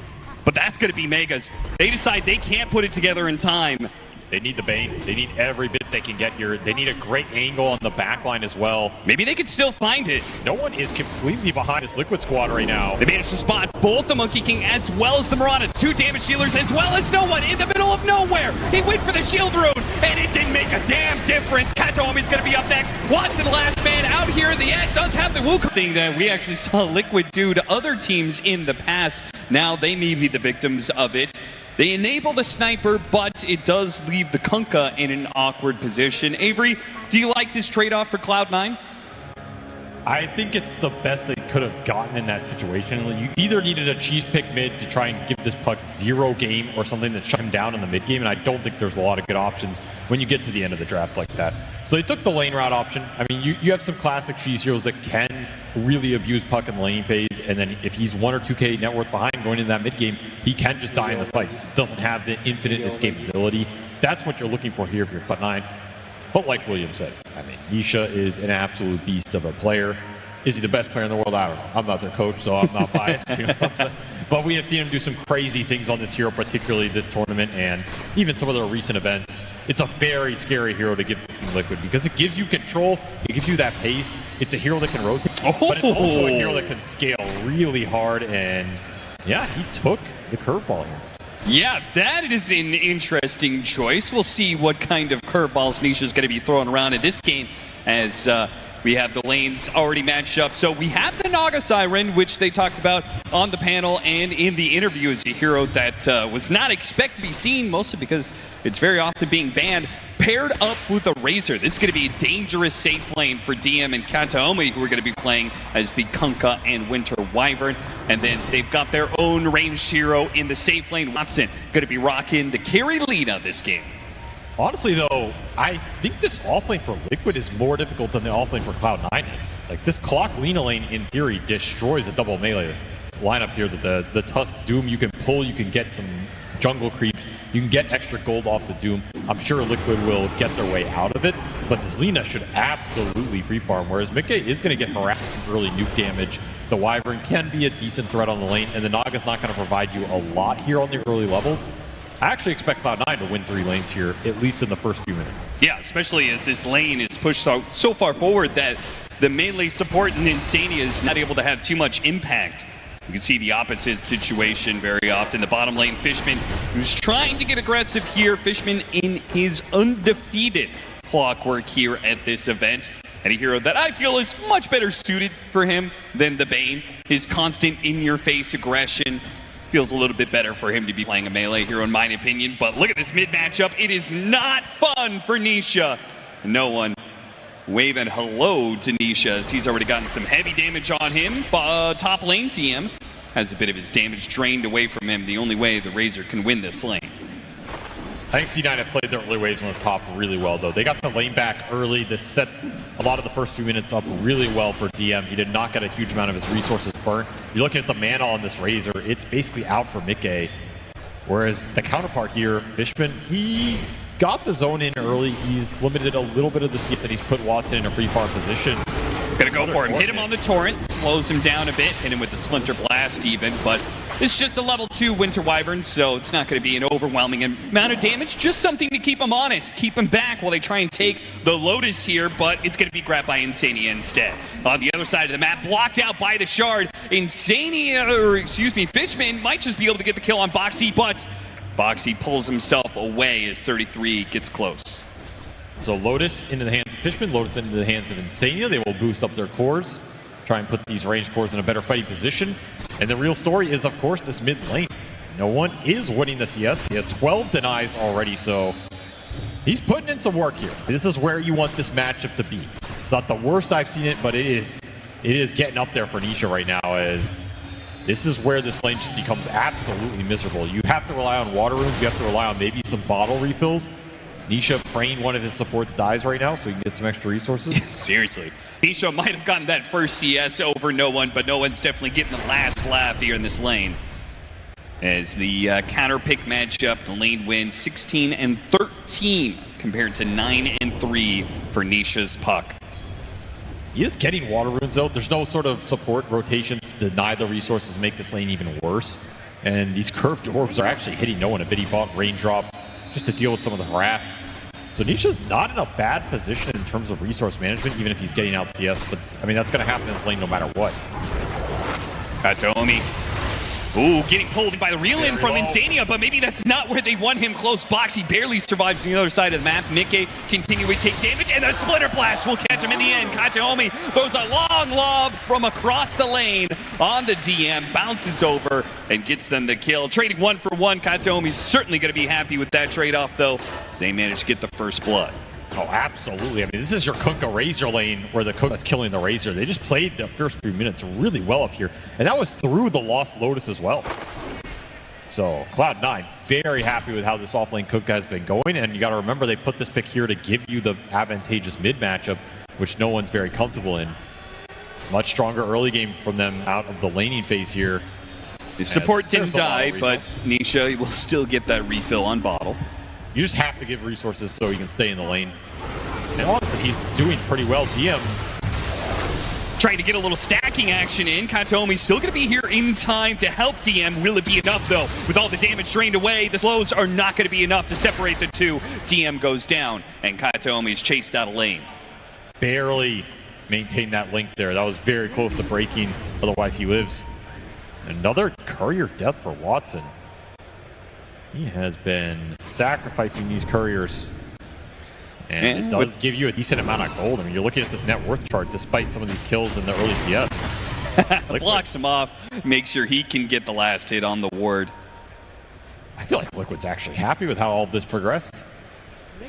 But that's going to be Megas. They decide they can't put it together in time. They need the Bane. They need every bit they can get here. They need a great angle on the backline as well. Maybe they could still find it. No one is completely behind this Liquid squad right now. They managed to spot both the Monkey King as well as the Mirana. 2 damage dealers as well as no one in the middle of nowhere. He went for the shield rune, and it didn't make a damn difference. Katomi's going to be up next. Watson, last man out here in the end, does have the Wukong thing that we actually saw Liquid do to other teams in the past. Now they may be the victims of it. They enable the Sniper, but it does leave the Kunkka in an awkward position. Avery, do you like this trade-off for Cloud9? I think it's the best they could have gotten in that situation. You either needed a cheese pick mid to try and give this puck 0 game or something that shut him down in the mid game, and I don't think there's a lot of good options when you get to the end of the draft like that. So they took the lane route option. I mean, you have some classic cheese heroes that can really abuse puck in the lane phase, and then if he's 1 or 2K net worth behind going into that mid game, he can just die in the fights. Doesn't have the infinite escapability. That's what you're looking for here if you're Cloud9. But like William said, I mean, Nisha is an absolute beast of a player. Is he the best player in the world? I don't know. I'm not their coach, so I'm not biased. But we have seen him do some crazy things on this hero, particularly this tournament and even some of the recent events. It's a very scary hero to give to Team Liquid because it gives you control, it gives you that pace. It's a hero that can rotate, but it's also a hero that can scale really hard. And yeah, he took the curveball here. Yeah, that is an interesting choice. We'll see what kind of curveballs Nisha's going to be throwing around in this game as we have the lanes already matched up. So we have the Naga Siren, which they talked about on the panel and in the interview as a hero that was not expected to be seen, mostly because it's very often being banned, paired up with a Razor. This is going to be a dangerous safe lane for DM and Kataomi, who are going to be playing as the Kunkka and Winter Wyvern. And then they've got their own ranged hero in the safe lane. Watson going to be rocking the carry lead of this game. Honestly, though, I think this offlane for Liquid is more difficult than the offlane for Cloud9 is. Like, this Clock Lina lane, in theory, destroys a double melee lineup here. That the Tusk Doom you can pull, you can get some jungle creeps, you can get extra gold off the Doom. I'm sure Liquid will get their way out of it, but this Lina should absolutely free farm, whereas Mickey is going to get harassed from early nuke damage. The Wyvern can be a decent threat on the lane, and the Naga's not going to provide you a lot here on the early levels. I actually expect Cloud9 to win 3 lanes here, at least in the first few minutes. Yeah, especially as this lane is pushed so far forward that the melee support in iNsania is not able to have too much impact. You can see the opposite situation very often. The bottom lane, Fishman, who's trying to get aggressive here. Fishman in his undefeated clockwork here at this event. And a hero that I feel is much better suited for him than the Bane. His constant in-your-face aggression feels a little bit better for him to be playing a melee hero in my opinion. But look at this mid matchup. It is not fun for Nisha. No one waving hello to Nisha as he's already gotten some heavy damage on him. Top lane TM has a bit of his damage drained away from him. The only way the Razor can win this lane. I think C9 have played their early waves on this top really well, though. They got the lane back early. This set a lot of the first few minutes up really well for DM. He did not get a huge amount of his resources burnt. You're looking at the mana on this Razor, it's basically out for Mickey. Whereas the counterpart here, Fishman, he got the zone in early. He's limited a little bit of the CS, and he's put Watson in a free farm position. Gonna go for him. Hit him on the torrent, slows him down a bit, hit him with the Splinter Blast even, but it's just a level 2 Winter Wyvern, so it's not gonna be an overwhelming amount of damage, just something to keep him honest, keep him back while they try and take the Lotus here, but it's gonna be grabbed by iNsania instead. On the other side of the map, blocked out by the Shard, Fishman might just be able to get the kill on Boxy, but Boxy pulls himself away as 33 gets close. So Lotus into the hands of Fishman, Lotus into the hands of iNsania. They will boost up their cores, try and put these ranged cores in a better fighting position. And the real story is, of course, this mid lane. No one is winning the CS. He has 12 denies already, so he's putting in some work here. This is where you want this matchup to be. It's not the worst I've seen it, but it is getting up there for Nisha right now, as this is where this lane becomes absolutely miserable. You have to rely on water runes. You have to rely on maybe some bottle refills. Nisha praying one of his supports dies right now so he can get some extra resources. Seriously. Nisha might have gotten that first CS over no one, but no one's definitely getting the last laugh here in this lane. As the counter pick matchup, the lane wins 16-13 compared to 9-3 for Nisha's Puck. He is getting water runes though. There's no sort of support rotations to deny the resources, make this lane even worse. And these curved orbs are actually hitting no one. A bit he bought raindrop just to deal with some of the harass. So Nisha's not in a bad position in terms of resource management, even if he's getting out CS. But I mean, that's going to happen in this lane no matter what. Katomi. Ooh, getting pulled by the reel-in from iNsania, but maybe that's not where they want him close. Boxy barely survives on the other side of the map. Mickey continuing to take damage, and the Splinter Blast will catch him in the end. Kataomi throws a long lob from across the lane on the DM, bounces over, and gets them the kill. Trading 1 for 1. Kataomi's certainly going to be happy with that trade-off, though. They managed to get the first blood. Oh, absolutely. I mean, this is your Kunkka Razor lane where the Kunkka's killing the Razor. They just played the first 3 minutes really well up here. And that was through the Lost Lotus as well. So Cloud9 very happy with how this offlane Kunkka has been going. And you got to remember, they put this pick here to give you the advantageous mid matchup, which no one's very comfortable in. Much stronger early game from them out of the laning phase here. The support didn't die, but Nisha will still get that refill on bottle. You just have to give resources so he can stay in the lane. And honestly, he's doing pretty well. DM trying to get a little stacking action in. Kataomi's still going to be here in time to help DM. Will it be enough, though? With all the damage drained away, the slows are not going to be enough to separate the two. DM goes down, and Kataomi's chased out of lane. Barely maintained that link there. That was very close to breaking. Otherwise, he lives. Another courier death for Watson. He has been sacrificing these couriers. And it does give you a decent amount of gold. I mean, you're looking at this net worth chart despite some of these kills in the early CS. Blocks him off, make sure he can get the last hit on the ward. I feel like Liquid's actually happy with how all of this progressed.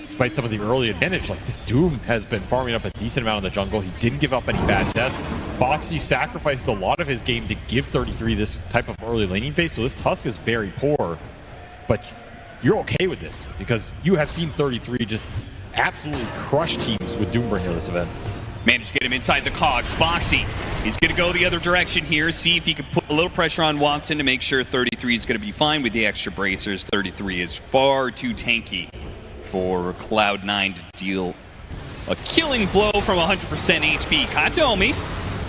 Despite some of the early advantage, like this Doom has been farming up a decent amount in the jungle. He didn't give up any bad deaths. Boxy sacrificed a lot of his game to give 33 this type of early laning phase, so this Tusk is very poor. But you're okay with this because you have seen 33 just absolutely crush teams with Doombringer this event. Managed to get him inside the cogs. Boxy, he's going to go the other direction here, see if he can put a little pressure on Watson to make sure 33 is going to be fine with the extra bracers. 33 is far too tanky for Cloud9 to deal a killing blow from 100% HP. Katomi,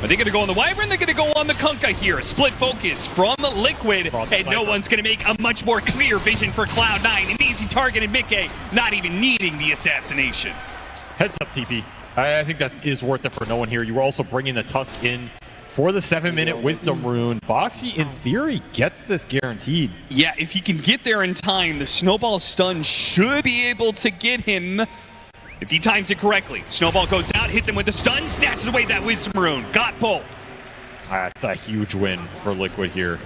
are they going to go on the Wyvern? They're going to go on the Kunkka here. Split focus from Liquid, and no one's going to make a much more clear vision for Cloud9. An easy target in Mickey, not even needing the assassination. Heads up, TP. I think that is worth it for no one here. You were also bringing the Tusk in for the 7-minute Wisdom Rune. Boxy, in theory, gets this guaranteed. Yeah, if he can get there in time, the Snowball stun should be able to get him if he times it correctly. Snowball goes out, hits him with the stun, snatches away that Wisdom Rune. Got both. That's a huge win for Liquid here.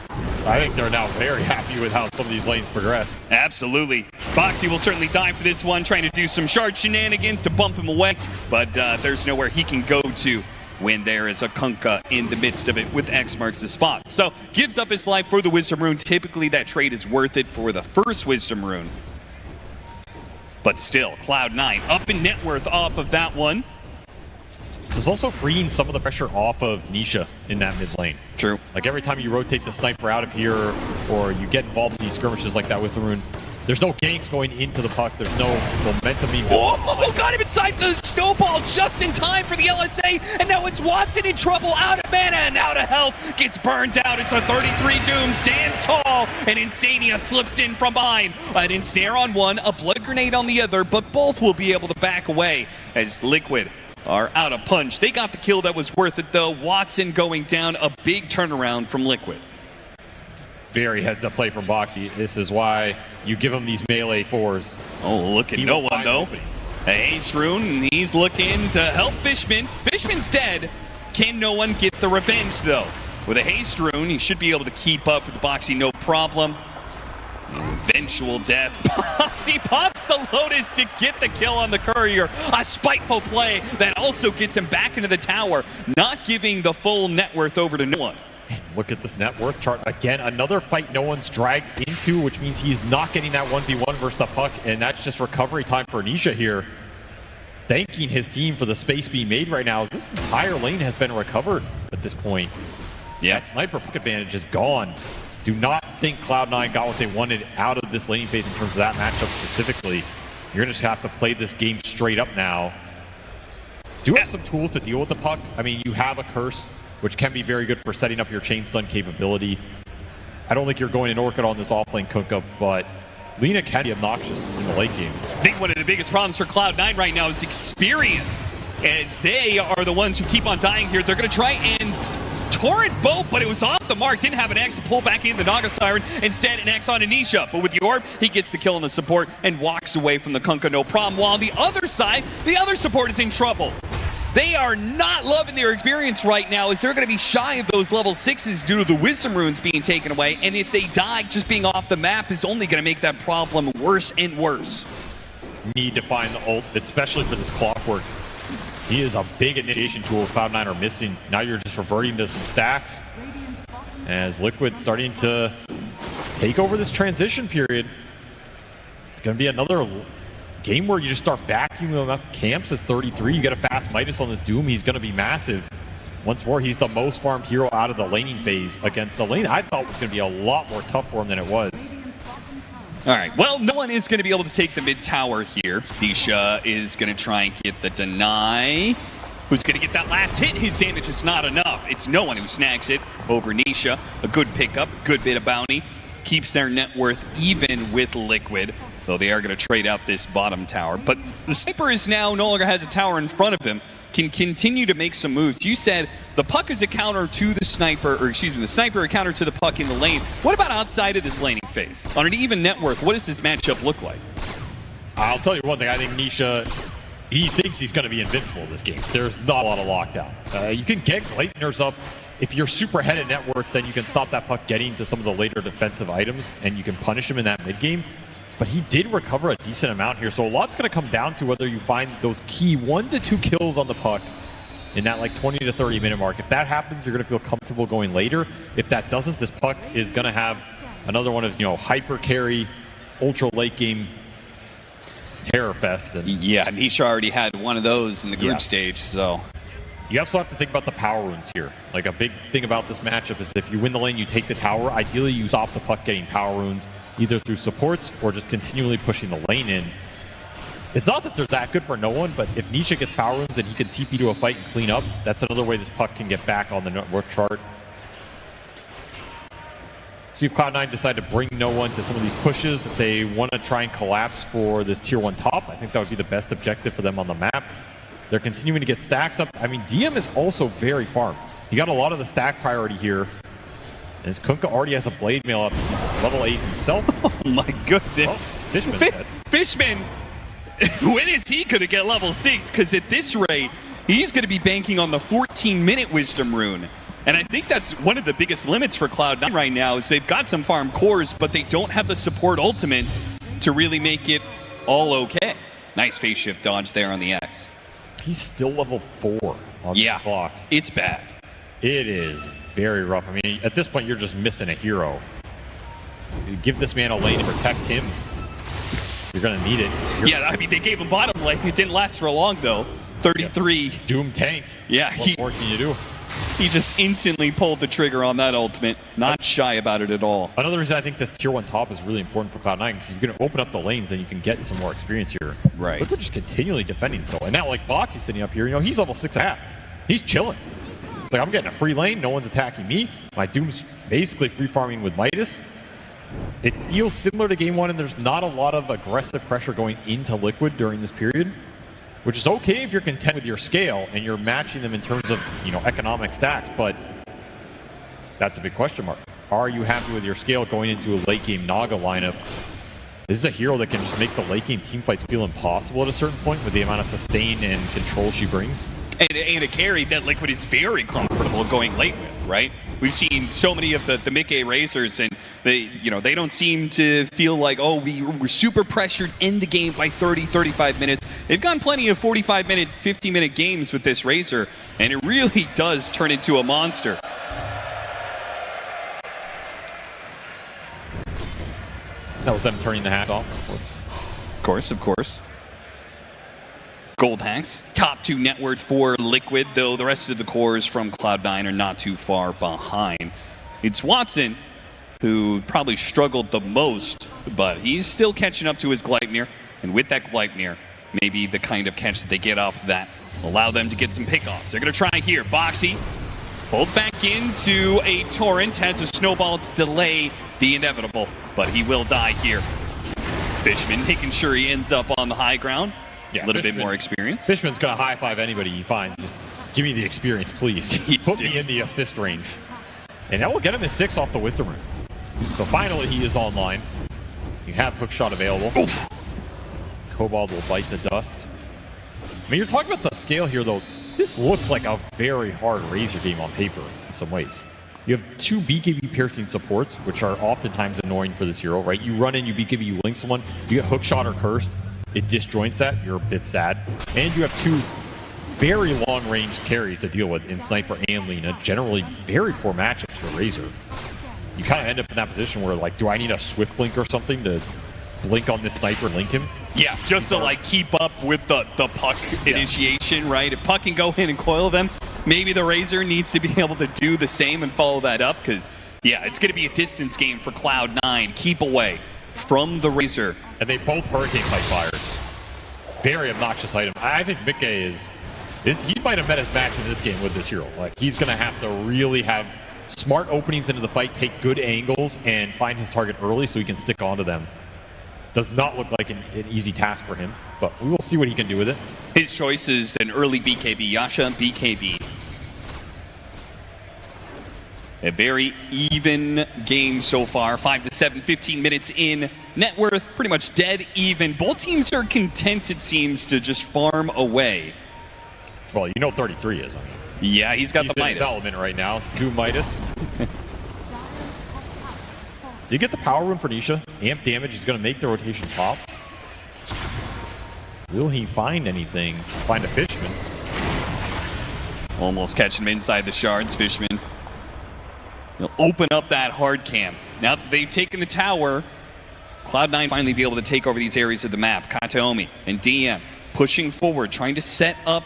I think they're now very happy with how some of these lanes progressed. Absolutely. Boxy will certainly die for this one, trying to do some shard shenanigans to bump him away, but there's nowhere he can go to when there is a Kunkka in the midst of it with X marks the spot. So, gives up his life for the Wisdom Rune. Typically, that trade is worth it for the first Wisdom Rune. But still, Cloud9 up in net worth off of that one. This is also freeing some of the pressure off of Nisha in that mid lane. True. Like every time you rotate the sniper out of here or you get involved in these skirmishes like that with the Rune, there's no ganks going into the puck. There's no momentum being built. Oh, got him inside the Snowball just in time for the LSA, and now it's Watson in trouble, out of mana and out of health, gets burned out. It's a 33 Doom, stands tall, and iNsania slips in from behind. An ensnare on one, a blood grenade on the other, but both will be able to back away as Liquid are out of punch. They got the kill that was worth it though. Watson going down, a big turnaround from Liquid. Very heads-up play from Boxy. This is why you give him these melee fours. Oh, look at no one, though. Ace Rune, he's looking to help Fishman. Fishman's dead. Can no one get the revenge, though? With a Haste Rune, he should be able to keep up with Boxy, no problem. Eventual death. Boxy pops the Lotus to get the kill on the Courier. A spiteful play that also gets him back into the tower, not giving the full net worth over to no one. Look at this net worth chart. Again, another fight no one's dragged into, which means he's not getting that 1v1 versus the puck, and that's just recovery time for Nisha here. Thanking his team for the space being made right now, as this entire lane has been recovered at this point. Yeah, that sniper puck advantage is gone. Do not think Cloud9 got what they wanted out of this laning phase in terms of that matchup specifically. You're going to just have to play this game straight up now. Do have some tools to deal with the puck. I mean, you have a curse, which can be very good for setting up your chain stun capability. I don't think you're going in Orchid on this offlane Kunkka, but Lina can be obnoxious in the late game. I think one of the biggest problems for Cloud9 right now is experience, as they are the ones who keep on dying here. They're going to try and torrent both, but it was off the mark. Didn't have an X to pull back in the Naga Siren. Instead, an X on Nisha. But with the orb, he gets the kill on the support and walks away from the Kunkka, no problem. While on the other side, the other support is in trouble. They are not loving their experience right now, as they're going to be shy of those level 6s due to the Wisdom Runes being taken away. And if they die, just being off the map is only going to make that problem worse and worse. Need to find the ult, especially for this Clockwork. He is a big initiation tool Cloud9 are missing. Now you're just reverting to some stacks. As Liquid starting to take over this transition period. It's going to be another game where you just start vacuuming up camps as 33. You get a fast Midas on this Doom. He's going to be massive. Once more, he's the most farmed hero out of the laning phase against the lane I thought was going to be a lot more tough for him than it was. All right, well, no one is going to be able to take the mid tower here. Nisha is going to try and get the deny. Who's going to get that last hit? His damage is not enough. It's no one who snags it over Nisha. A good pickup, good bit of bounty. Keeps their net worth even with Liquid, though they are going to trade out this bottom tower. But the sniper is now no longer has a tower in front of him, can continue to make some moves. You said the puck is a counter to the sniper, or excuse me, the sniper a counter to the puck in the lane. What about outside of this laning phase? On an even net worth, what does this matchup look like? I'll tell you one thing, I think Nisha, he thinks he's going to be invincible in this game. There's not a lot of lockdown. You can get Gleipnir's up. If you're super ahead of net worth, then you can stop that puck getting to some of the later defensive items, and you can punish him in that mid game. But he did recover a decent amount here, so a lot's going to come down to whether you find those key 1 to 2 kills on the puck in that like 20 to 30 minute mark. If that happens, you're going to feel comfortable going later. If that doesn't, this puck is going to have another one of, hyper carry ultra late game terror fest. And yeah, Nisha already had one of those in the group stage, so. You also have to think about the power runes here. Like, a big thing about this matchup is if you win the lane, you take the tower. Ideally, you stop the puck getting power runes, either through supports or just continually pushing the lane in. It's not that they're that good for no one, but if Nisha gets power runes and he can TP to a fight and clean up, that's another way this puck can get back on the network chart. See if Cloud9 decide to bring no one to some of these pushes. If they want to try and collapse for this tier 1 top, I think that would be the best objective for them on the map. They're continuing to get stacks up. I mean, DM is also very farmed. He got a lot of the stack priority here. And his Kunkka already has a blade mail up. He's level 8 himself. Oh my goodness. Oh, Fishman's dead. Fishman, when is he going to get level 6? Because at this rate, he's going to be banking on the 14-minute Wisdom rune. And I think that's one of the biggest limits for Cloud9 right now is they've got some farm cores, but they don't have the support ultimates to really make it all okay. Nice phase shift dodge there on the X. He's still level 4 on the clock. It's bad. It is very rough. I mean, at this point, you're just missing a hero. You give this man a lane to protect him. You're going to need it. Yeah, I mean, they gave him bottom lane. It didn't last for long, though. 33. Yeah. Doom tanked. Yeah. What more can you do? He just instantly pulled the trigger on that ultimate. Not shy about it at all. Another reason I think this tier 1 top is really important for Cloud9 because you're going to open up the lanes and you can get some more experience here. Right. But we're just continually defending though. And now like Boxy's sitting up here, you know, he's level 6.5. He's chilling. It's like, I'm getting a free lane. No one's attacking me. My Doom's basically free farming with Midas. It feels similar to game 1 and there's not a lot of aggressive pressure going into Liquid during this period. Which is okay if you're content with your scale and you're matching them in terms of, you know, economic stats, but that's a big question mark. Are you happy with your scale going into a late game Naga lineup? This is a hero that can just make the late game teamfights feel impossible at a certain point with the amount of sustain and control she brings. And a carry that Liquid is very comfortable going late with, right? We've seen so many of the mid-game Razors, and they don't seem to feel like, oh, we're super pressured in the game by 30, 35 minutes. They've gone plenty of 45-minute, 50-minute games with this Razor, and it really does turn into a monster. That was them turning the hats off. Of course. Gold hacks, top 2 net worth for Liquid, though the rest of the cores from Cloud9 are not too far behind. It's Watson who probably struggled the most, but he's still catching up to his Gleipnir, and with that Gleipnir, maybe the kind of catch that they get off that allow them to get some pickoffs. They're going to try here. Boxy pulled back into a Torrent, has a snowball to delay the inevitable, but he will die here. Fishman making sure he ends up on the high ground. Yeah, a little bit more experience. Fishman's going to high-five anybody he finds. Just give me the experience, please. Put me in the assist range. And that will get him his 6 off the Wisdom Rune. So finally he is online. You have hookshot available. Oof. Kobold will bite the dust. I mean, you're talking about the scale here, though. This looks like a very hard Razor game on paper in some ways. You have 2 BKB piercing supports, which are oftentimes annoying for this hero, right? You run in, you BKB, you link someone, you get hookshot or cursed. It disjoints that. You're a bit sad. And you have 2 very long-range carries to deal with in Sniper and Lina. Generally, very poor matchups for Razor. You kind of end up in that position where, like, do I need a Swift Blink or something to blink on this Sniper and link him? Yeah, just to, like, keep up with the puck initiation, right? If puck can go in and coil them, maybe the Razor needs to be able to do the same and follow that up, because, yeah, it's going to be a distance game for Cloud9. Keep away from the Razor. And they both Hurricane Kite fires. Very obnoxious item. I think Mikke he might have met his match in this game with this hero. Like, he's going to have to really have smart openings into the fight, take good angles, and find his target early so he can stick onto them. Does not look like an easy task for him, but we will see what he can do with it. His choice is an early BKB. Yasha, BKB. A very even game so far. 5 to 7, 15 minutes in. Net worth pretty much dead even. Both teams are content, it seems, to just farm away. Well, you know 33 is. I mean, yeah, he's got the Midas. He's in his element right now. 2 Midas. Do you get the power rune for Nisha? Amp damage. He's going to make the rotation pop. Will he find anything? Find a Fishman. Almost catching him inside the shards, Fishman. He'll open up that hard cam. Now that they've taken the tower, Cloud9 finally be able to take over these areas of the map. Kataomi and DM pushing forward, trying to set up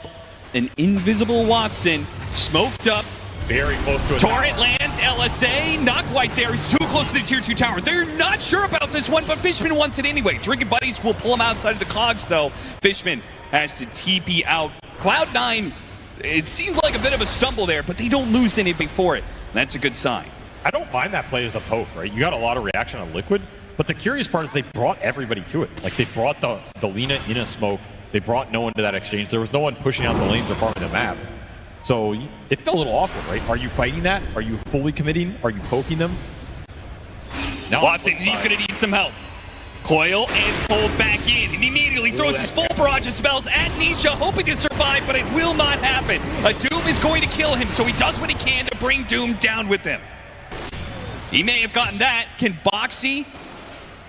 an invisible Watson. Smoked up. Very close to a Torrent tower. lands, LSA, not quite there. He's too close to the tier 2 tower. They're not sure about this one, but Fishman wants it anyway. Drinking Buddies will pull him outside of the cogs, though. Fishman has to TP out. Cloud9, it seemed like a bit of a stumble there, but they don't lose anything for it. That's a good sign. I don't mind that play as a poke, right? You got a lot of reaction on Liquid, but the curious part is they brought everybody to it. Like, they brought the Lina in a smoke. They brought no one to that exchange. There was no one pushing out the lanes or farming the map. So it felt a little awkward, right? Are you fighting that? Are you fully committing? Are you poking them? Now Watson, he's going to need some help. Coil and pulled back in, and immediately throws his full barrage of spells at Nisha, hoping to survive, but it will not happen. A Doom is going to kill him, so he does what he can to bring Doom down with him. He may have gotten that. Can Boxy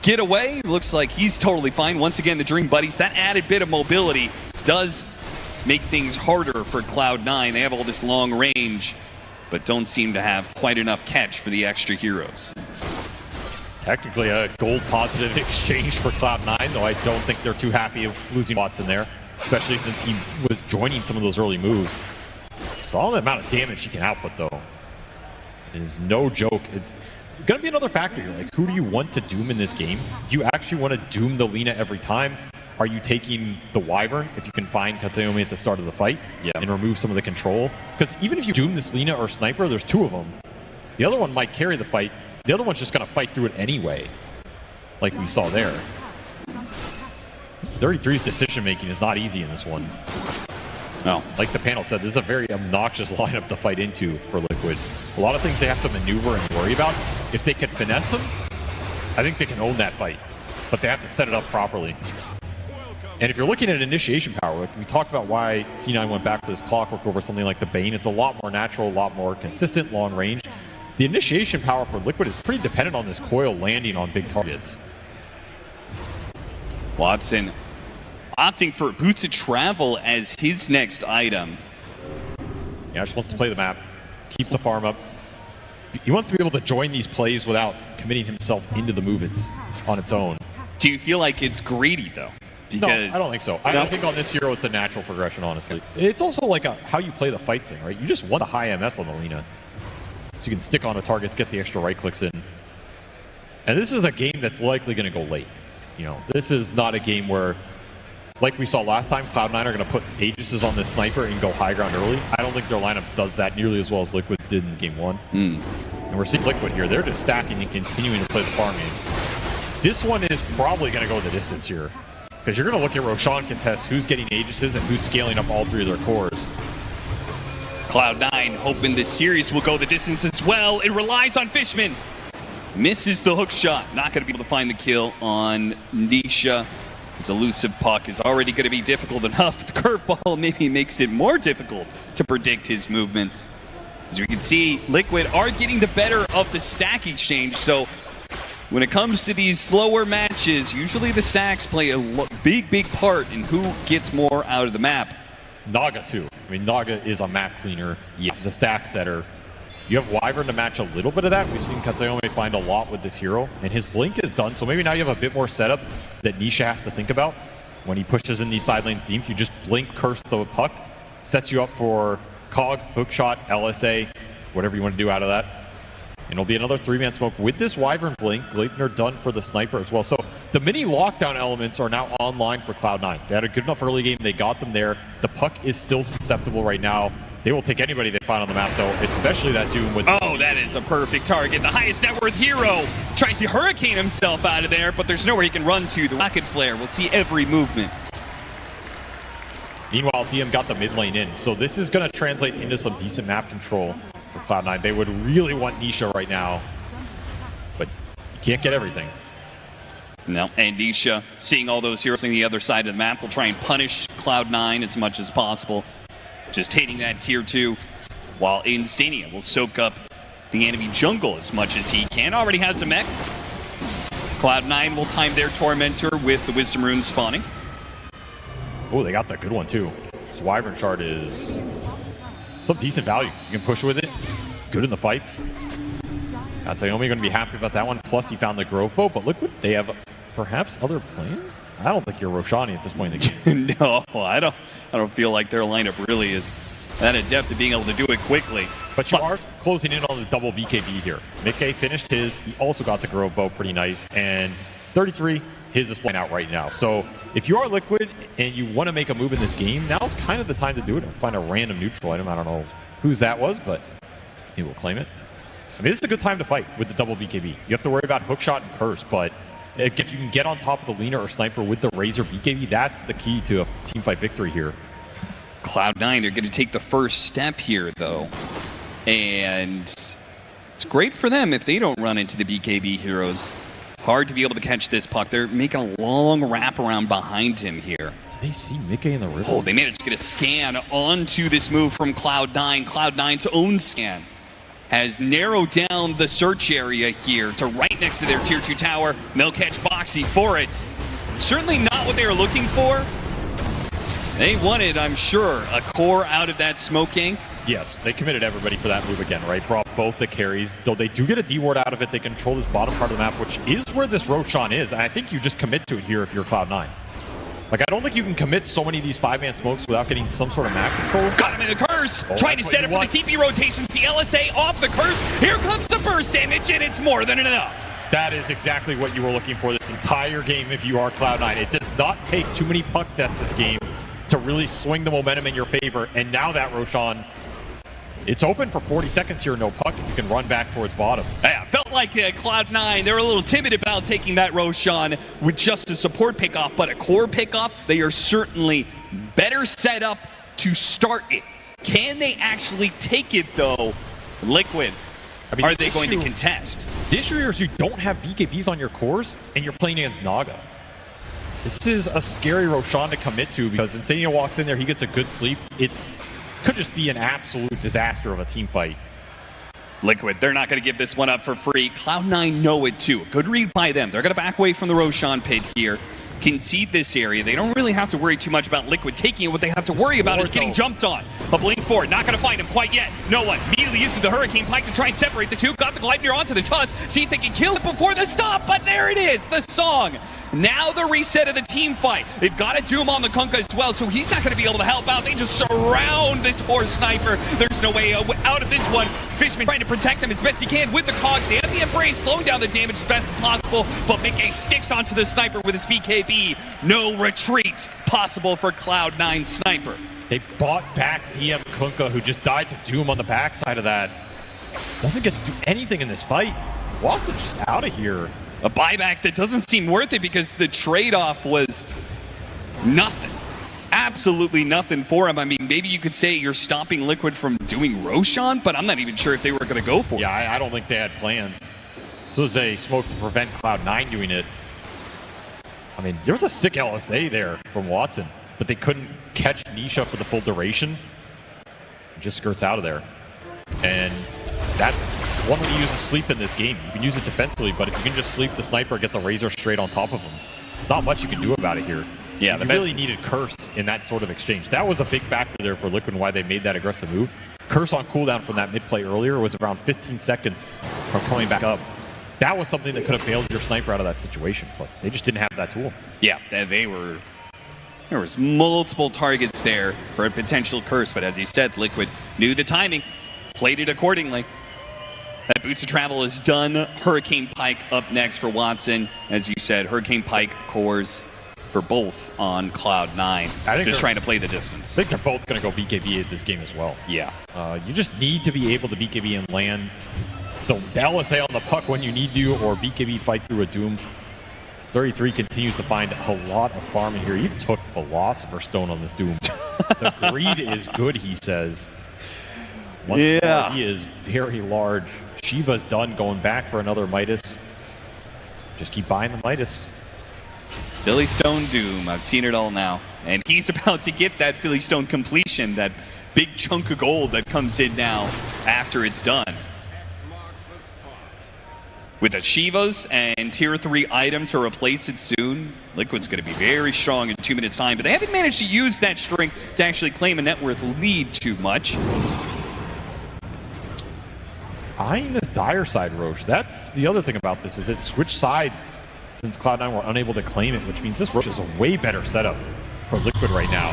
get away? Looks like he's totally fine. Once again, the Drink Buddies, that added bit of mobility does make things harder for Cloud9. They have all this long range, but don't seem to have quite enough catch for the extra heroes. Technically a gold positive exchange for Cloud9, though I don't think they're too happy of losing Watson there, especially since he was joining some of those early moves. Saw the amount of damage he can output, though. It is no joke. It's going to be another factor here. Like, who do you want to doom in this game? Do you actually want to doom the Lina every time? Are you taking the Wyvern if you can find Kataomi at the start of the fight and remove some of the control? Because even if you doom this Lina or Sniper, there's two of them. The other one might carry the fight. The other one's just going to fight through it anyway, like we saw there. 33's decision-making is not easy in this one. No, like the panel said, this is a very obnoxious lineup to fight into for Liquid. A lot of things they have to maneuver and worry about. If they can finesse them, I think they can own that fight. But they have to set it up properly. And if you're looking at initiation power, like we talked about why C9 went back for this clockwork over something like the Bane, it's a lot more natural, a lot more consistent, long range. The initiation power for Liquid is pretty dependent on this coil landing on big targets. Watson opting for Boots of Travel as his next item. Yeah, just wants to play the map, keep the farm up. He wants to be able to join these plays without committing himself into the move on its own. Do you feel like it's greedy, though? Because no, I don't think so. I think on this hero, it's a natural progression, honestly. It's also like how you play the fights thing, right? You just want the high MS on the Lina. So you can stick on a target to get the extra right clicks in. And this is a game that's likely going to go late. You know, this is not a game where, like we saw last time, Cloud9 are going to put Aegises on this Sniper and go high ground early. I don't think their lineup does that nearly as well as Liquid did in game one. And we're seeing Liquid here. They're just stacking and continuing to play the farm game. This one is probably going to go the distance here. Because you're going to look at Roshan contest who's getting Aegises and who's scaling up all three of their cores. Cloud9 hoping this series will go the distance as well. It relies on Fishman. Misses the hook shot. Not going to be able to find the kill on Nisha. His elusive puck is already going to be difficult enough. The curveball maybe makes it more difficult to predict his movements. As we can see, Liquid are getting the better of the stack exchange. So when it comes to these slower matches, usually the stacks play a big part in who gets more out of the map. Naga too. I mean, Naga is a map cleaner. Yeah. He's a stack setter. You have Wyvern to match a little bit of that. We've seen Kataomi find a lot with this hero, and his blink is done. So maybe now you have a bit more setup that Nisha has to think about. When he pushes in these side lanes deep, you just blink, curse the puck, sets you up for Cog, hookshot, LSA, whatever you want to do out of that. And it'll be another 3-man smoke with this Wyvern blink. Leitner done for the Sniper as well. So the mini lockdown elements are now online for Cloud9. They had a good enough early game. They got them there. The puck is still susceptible right now. They will take anybody they find on the map, though, especially that Doom with... Oh, that is a perfect target. The highest net worth hero tries to hurricane himself out of there, but there's nowhere he can run to. The rocket flare will see every movement. Meanwhile, DM got the mid lane in. So this is going to translate into some decent map control for Cloud9. They would really want Nisha right now, but you can't get everything. No, and Nisha, seeing all those heroes on the other side of the map, will try and punish Cloud9 as much as possible. Just hitting that tier 2, while iNsania will soak up the enemy jungle as much as he can. Already has a mech. Cloud9 will time their Tormentor with the Wisdom Rune spawning. Oh, they got the good one too. This Wyvern shard is some decent value. You can push with it. Good in the fights. Kataomi going to be happy about that one. Plus, he found the Grove Bow, but Liquid, they have perhaps other plans? I don't think you're Roshani at this point in the game. No, I don't feel like their lineup really is that adept at being able to do it quickly. But you are closing in on the double BKB here. Mickey finished his. He also got the Girl Bow pretty nice. And 33, his is flying out right now. So if you are Liquid and you want to make a move in this game, now's kind of the time to do it and find a random neutral item. I don't know whose that was, but he will claim it. I mean, this is a good time to fight with the double BKB. You have to worry about hookshot and curse, but if you can get on top of the Lina or Sniper with the Razor BKB, that's the key to a team fight victory here. Cloud9 are going to take the first step here, though. And it's great for them if they don't run into the BKB heroes. Hard to be able to catch this puck. They're making a long wraparound behind him here. Do they see Mickey in the river? Oh, they managed to get a scan onto this move from Cloud9. Cloud9's own scan has narrowed down the search area here to right next to their tier 2 tower. They'll catch Boxy for it. Certainly not what they were looking for. They wanted, I'm sure, a core out of that smoke gank. Yes, they committed everybody for that move again, right? Brought both the carries. Though they do get a D-ward out of it, they control this bottom part of the map, which is where this Roshan is. And I think you just commit to it here if you're Cloud9. Like, I don't think you can commit so many of these 5-man smokes without getting some sort of map control. Got him in the curse. Trying to set up for the TP rotations. The LSA off the curse. Here comes the burst damage, and it's more than enough. That is exactly what you were looking for this entire game if you are Cloud9. It does not take too many puck deaths this game to really swing the momentum in your favor. And now that Roshan, it's open for 40 seconds here, no puck. You can run back towards bottom. Yeah, felt like Cloud9, they were a little timid about taking that Roshan with just a support pickoff, but a core pickoff, they are certainly better set up to start it. Can they actually take it, though? Liquid, I mean, are they going to contest? The issue here is you don't have BKBs on your cores, and you're playing against Naga. This is a scary Roshan to commit to because iNsania walks in there, he gets a good sleep. It could just be an absolute disaster of a team fight. Liquid, they're not going to give this one up for free. Cloud9 know it too. Good read by them. They're going to back away from the Roshan pit here. Concede this area. They don't really have to worry too much about Liquid taking it. What they have to worry about is getting jumped on. A blink forward, not going to find him quite yet. No one. Immediately uses the Hurricane Pike to try and separate the two. Got the Gleipnir onto the Tuss. See if they can kill it before the stop. But there it is, the song. Now the reset of the team fight. They've got a Doom on the Kunkka as well, so he's not going to be able to help out. They just surround this horse sniper. There's no way out of this one. Fishman trying to protect him as best he can with the cogs. They have the Embrace, slowing down the damage as best as possible, but Mickey sticks onto the sniper with his BKB. No retreat possible for Cloud9 sniper. They bought back DM Kunkka, who just died to Doom on the backside of that. Doesn't get to do anything in this fight. Watson's just out of here. A buyback that doesn't seem worth it because the trade-off was nothing. Absolutely nothing for him. I mean, maybe you could say you're stopping Liquid from doing Roshan, but I'm not even sure if they were going to go for it. Yeah, I don't think they had plans. So it was a smoke to prevent Cloud9 doing it. I mean, there was a sick LSA there from Watson, but they couldn't catch Nisha for the full duration. It just skirts out of there. And that's one way to use a sleep in this game. You can use it defensively, but if you can just sleep the sniper, get the Razor straight on top of him, not much you can do about it here. Yeah, they really needed Curse in that sort of exchange. That was a big factor there for Liquid and why they made that aggressive move. Curse on cooldown from that mid play earlier was around 15 seconds from coming back up. That was something that could have bailed your sniper out of that situation, but they just didn't have that tool. Yeah, they were... There was multiple targets there for a potential Curse, but as you said, Liquid knew the timing, played it accordingly. That Boots of Travel is done. Hurricane Pike up next for Watson. As you said, Hurricane Pike cores for both on Cloud9. Just trying to play the distance. I think they're both going to go BKB at this game as well. Yeah. You just need to be able to BKB and land the LSA on the puck when you need to, or BKB fight through a Doom. 33 continues to find a lot of farming here. You took Philosopher's Stone on this Doom. The greed is good, he says. Once more, he is very large. Shiva's done going back for another Midas. Just keep buying the Midas. Philly Stone Doom, I've seen it all now. And he's about to get that Philly Stone completion, that big chunk of gold that comes in now after it's done. With a Shiva's and tier 3 item to replace it soon, Liquid's going to be very strong in 2 minutes time, but they haven't managed to use that strength to actually claim a net worth lead too much. Eyeing this dire side, Roche. That's the other thing about this, is it switched sides since Cloud9 were unable to claim it, which means this Roche is a way better setup for Liquid right now.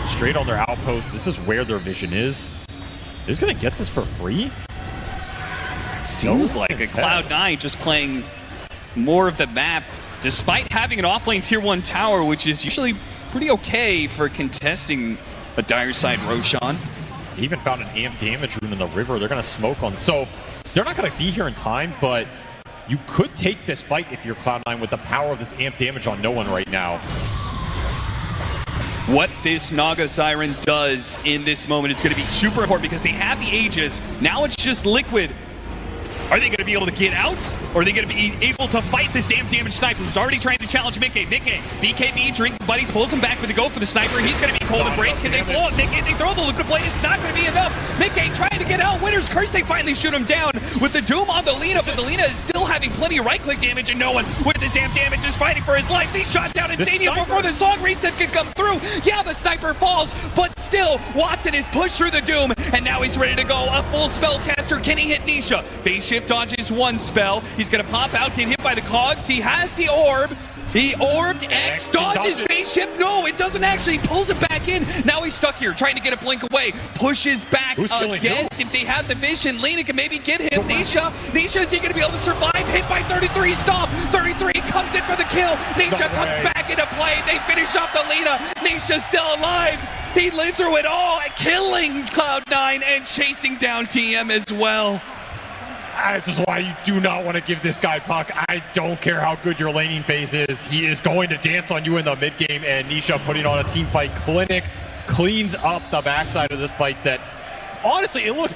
Straight on their outpost, this is where their vision is. They're just going to get this for free? Seems like a Cloud9 just playing more of the map, despite having an offlane tier 1 tower, which is usually pretty okay for contesting a dire side Roshan. They even found an amp damage rune in the river. They're going to smoke on. So they're not going to be here in time, but you could take this fight if you're Cloud9 with the power of this amp damage on no one right now. What this Naga Siren does in this moment is going to be super important because they have the Aegis. Now it's just Liquid. Are they going to be able to get out? Or are they going to be able to fight this amp damage sniper who's already trying to challenge Mickey? BKB, drink buddies, pulls him back with the go for the sniper. He's going to be cold embrace. Can they blow up? They throw the Liquid blade. It's not going to be enough. Mickey trying to get out. Winner's Curse, they finally shoot him down with the Doom on the Lina, but the Lina is still having plenty of right-click damage, and no one with this amp damage is fighting for his life. He shot down iNsania before the song reset can come through. Yeah, the sniper falls, but still, Watson is pushed through the Doom, and now he's ready to go. A full spellcaster. Can he hit Nisha? Phase shift dodges one spell. He's going to pop out, get hit by the cogs. He has the orb. He orbed X, dodges phase shift. No, it doesn't actually. Pulls it back in. Now he's stuck here, trying to get a blink away. Pushes back against. If they have the vision, Lina can maybe get him. Nisha, is he going to be able to survive? Hit by 33, stop. 33 comes in for the kill. Nisha comes back into play. They finish off the Lina. Nisha's still alive. He lived through it all, killing Cloud9 and chasing down TM as well. This is why you do not want to give this guy puck. I don't care how good your laning phase is. He is going to dance on you in the mid game, and Nisha putting on a team fight clinic cleans up the backside of this fight that, honestly, it looked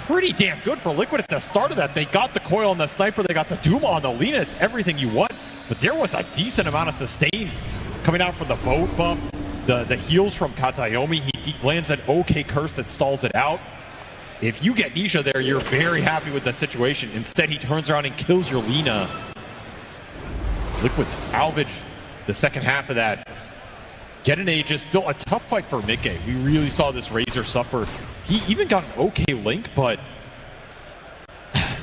pretty damn good for Liquid at the start of that. They got the coil on the sniper, they got the Doom on the Lina. It's everything you want, but there was a decent amount of sustain coming out from the boat buff. The heals from Katayomi, he lands an okay curse that stalls it out. If you get Nisha there, you're very happy with the situation. Instead, he turns around and kills your Lina. Liquid salvage the second half of that. Get an Aegis, still a tough fight for Mickey. We really saw this Razor suffer. He even got an okay link, but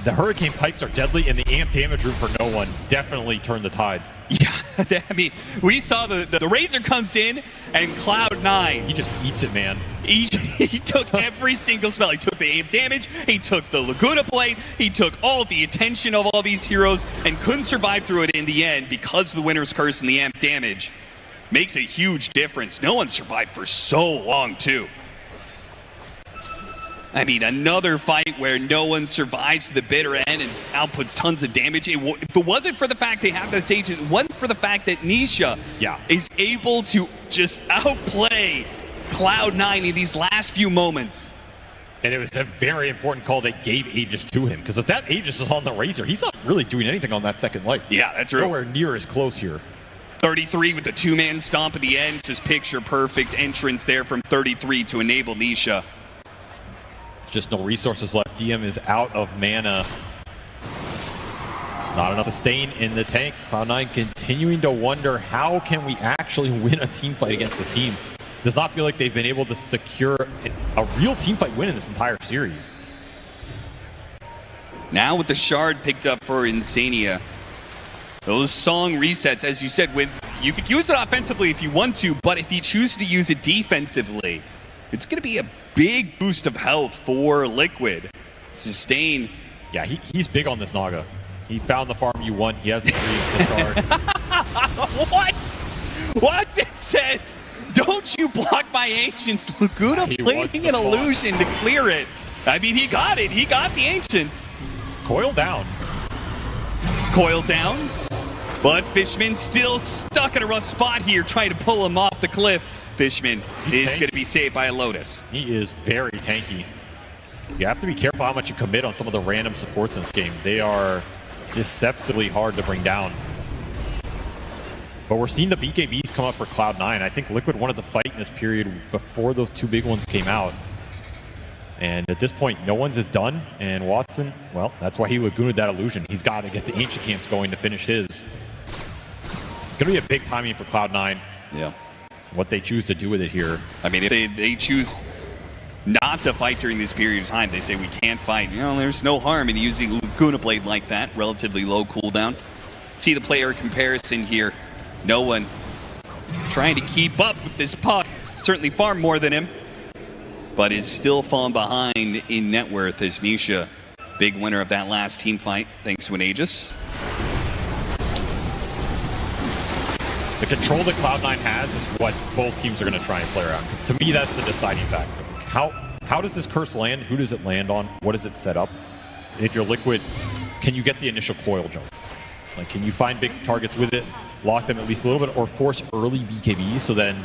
the Hurricane Pikes are deadly, and the amp damage room for no one definitely turned the tides. Yeah, I mean, we saw the Razor comes in, and Cloud9, he just eats it, man. He took every single spell. He took the amp damage, he took the Laguna Blade, he took all the attention of all these heroes, and couldn't survive through it in the end because of the Winner's Curse and the amp damage. Makes a huge difference. No one survived for so long, too. I mean, another fight where no one survives to the bitter end and outputs tons of damage. If it wasn't for the fact they have this agent, it wasn't for the fact that Nisha is able to just outplay Cloud9 in these last few moments. And it was a very important call that gave Aegis to him, because if that Aegis is on the Razor, he's not really doing anything on that second light. Yeah, that's true. Nowhere near as close here. 33 with the two-man stomp at the end. Just picture perfect entrance there from 33 to enable Nisha. Just no resources left. DM is out of mana. Not enough sustain in the tank. Cloud9 continuing to wonder, how can we actually win a team fight against this team? Does not feel like they've been able to secure a real team fight win in this entire series. Now with the shard picked up for iNsania, those song resets, as you said, you could use it offensively if you want to, but if you choose to use it defensively, it's going to be a big boost of health for Liquid. Sustain. Yeah, he's big on this Naga. He found the farm you want. He has the freeze to start. What? It says, don't you block my Ancients. Laguna plating an illusion to clear it. I mean, he got it. He got the Ancients. Coil down. Coil down. But Fishman still stuck in a rough spot here, trying to pull him off the cliff. Fishman is going to be saved by a Lotus. He is very tanky. You have to be careful how much you commit on some of the random supports in this game. They are deceptively hard to bring down. But we're seeing the BKBs come up for Cloud9. I think Liquid wanted to fight in this period before those two big ones came out. And at this point, no one's is done. And Watson, well, that's why he Laguna'd that illusion. He's got to get the Ancient Camps going to finish his. It's going to be a big timing for Cloud9. Yeah. What they choose to do with it here. I mean, if they choose not to fight during this period of time, they say we can't fight. You know, there's no harm in using Laguna Blade like that. Relatively low cooldown. see the player comparison here. No one trying to keep up with this puck. Certainly far more than him, but is still falling behind in net worth as Nisha, big winner of that last team fight, thanks to an Aegis. The control that Cloud9 has is what both teams are going to try and play around. To me, that's the deciding factor. How does this curse land? Who does it land on? What does it set up? If you're Liquid, can you get the initial coil jump? Like, can you find big targets with it, lock them at least a little bit, or force early BKB so then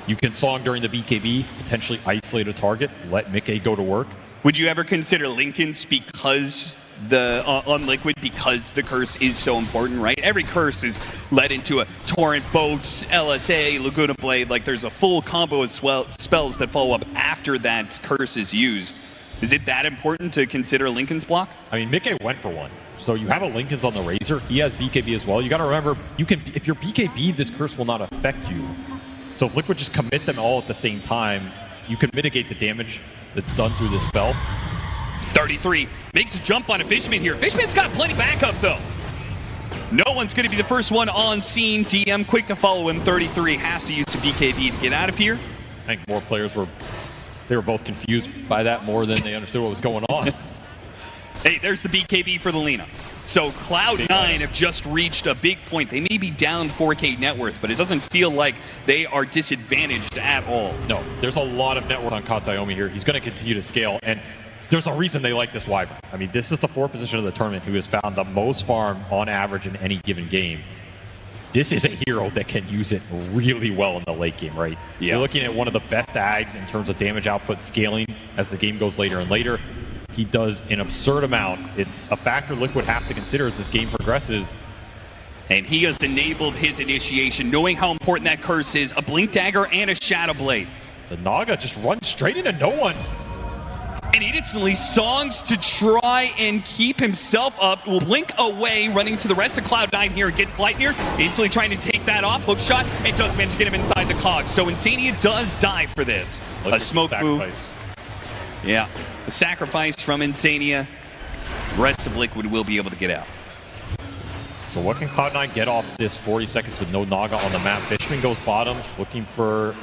you can song during the BKB, potentially isolate a target, let Mickey go to work? Would you ever consider Linken's because on Liquid, because the curse is so important, right? Every curse is led into a Torrent, Boats, LSA, Laguna Blade. Like, there's a full combo of spells that follow up after that curse is used. Is it that important to consider Linken's block? I mean, Mickey went for one. So you have a Linken's on the Razor. He has BKB as well. You got to remember, if you're BKB, this curse will not affect you. So if Liquid just commit them all at the same time, you can mitigate the damage that's done through this spell. 33 makes a jump on a Fishman here. Fishman's got plenty backup though. No one's going to be the first one on scene. DM quick to follow him. 33 has to use the BKB to get out of here. I think more players were both confused by that more than they understood what was going on. Hey, there's the BKB for the Lina. So Cloud9 have just reached a big point. They may be down 4K net worth, but it doesn't feel like they are disadvantaged at all. No, there's a lot of net worth on Kataomi here. He's going to continue to scale, and there's a reason they like this Wyvern. I mean, this is the 4th position of the tournament who has found the most farm on average in any given game. This is a hero that can use it really well in the late game, right? Yeah. You're looking at one of the best ags in terms of damage output scaling as the game goes later and later. He does an absurd amount. It's a factor Liquid have to consider as this game progresses. And he has enabled his initiation, knowing how important that curse is. A Blink Dagger and a Shadow Blade. The Naga just runs straight into no one. And he instantly songs to try and keep himself up. Will blink away, running to the rest of Cloud9 here. Gets Gleipnir, instantly trying to take that off. Hook shot, and does manage to get him inside the cog. So iNsania does die for this. A smoke move. Yeah, a sacrifice from iNsania. The rest of Liquid will be able to get out. So what can Cloud9 get off this 40 seconds with no Naga on the map? Fishman goes bottom, looking for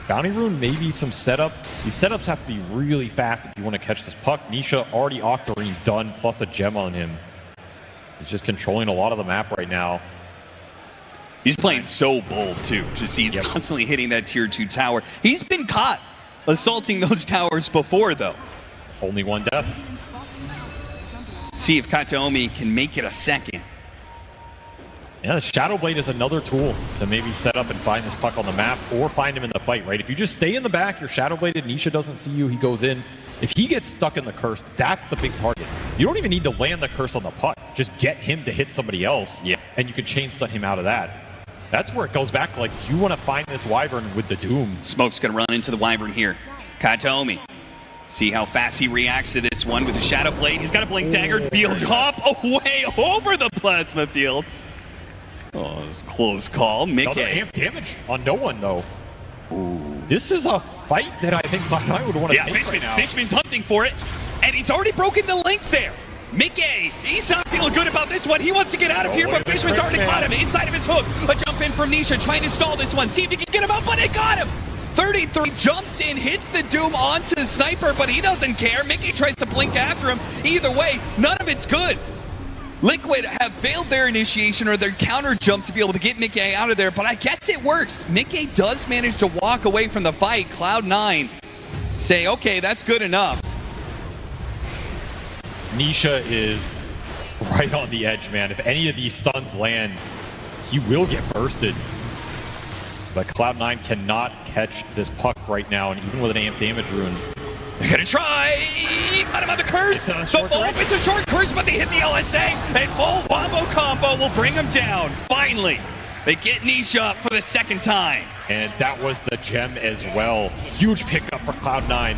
Bounty Rune, maybe some setup. These setups have to be really fast if you want to catch this puck. Nisha already Octarine done, plus a gem on him. He's just controlling a lot of the map right now. He's playing so bold too. Just he's constantly hitting that tier 2 tower. He's been caught assaulting those towers before though. Only one death. See if Kataomi can make it a second. Yeah, the Shadow Blade is another tool to maybe set up and find this puck on the map or find him in the fight, right? If you just stay in the back, you're Shadow Bladed, Nisha doesn't see you, he goes in. If he gets stuck in the curse, that's the big target. You don't even need to land the curse on the puck. Just get him to hit somebody else, and you can chain stun him out of that. That's where it goes back to, like, you want to find this Wyvern with the Doom. Smoke's going to run into the Wyvern here. Kataomi. See how fast he reacts to this one with the Shadow Blade. He's got a Blink Dagger. Field hop away over the Plasma Field. Oh, it's a close call. Another amp damage on no one, though. Ooh. This is a fight that I think Cloud9 would want to take right now. Fishman's hunting for it, and he's already broken the link there. Mickey, he's not feeling good about this one. He wants to get out of here, but Fishman's already caught him inside of his hook. A jump in from Nisha, trying to stall this one. See if he can get him out, but they got him. 33 jumps in, hits the Doom onto the Sniper, but he doesn't care. Mickey tries to blink after him. Either way, none of it's good. Liquid have failed their initiation or their counter jump to be able to get Mickey out of there, but I guess it works. Mickey does manage to walk away from the fight. Cloud9 say, okay, that's good enough. Nisha is right on the edge, man. If any of these stuns land, he will get bursted. But Cloud9 cannot catch this puck right now, and even with an amp damage rune, they're gonna try! Got him on the curse! The Volp, it's a short curse, but they hit the LSA, and full wombo combo will bring him down. Finally, they get Nisha for the second time. And that was the gem as well. Huge pickup for Cloud9.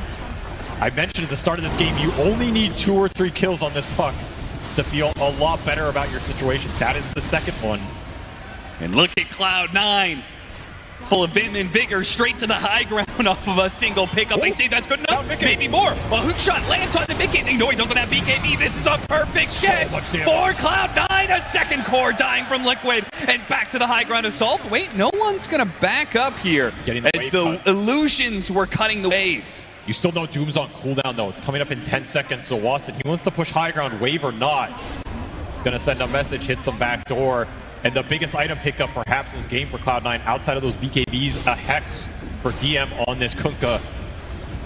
I mentioned at the start of this game, you only need 2 or 3 kills on this puck to feel a lot better about your situation. That is the second one. And look at Cloud9. Full of vim and vigor, straight to the high ground off of a single pickup. They say that's good enough. Maybe more. A hook shot lands on the Mickey. No, he doesn't have BKB. This is a perfect catch for Cloud9. A second core dying from Liquid. And back to the high ground assault. Wait, no one's going to back up here as the illusions were cutting the waves. You still know Doom's on cooldown, though. It's coming up in 10 seconds, so Watson, he wants to push high ground, wave or not. He's going to send a message, hit some back door. And the biggest item pickup perhaps in this game for Cloud9, outside of those BKBs, a Hex for DM on this Kunkka.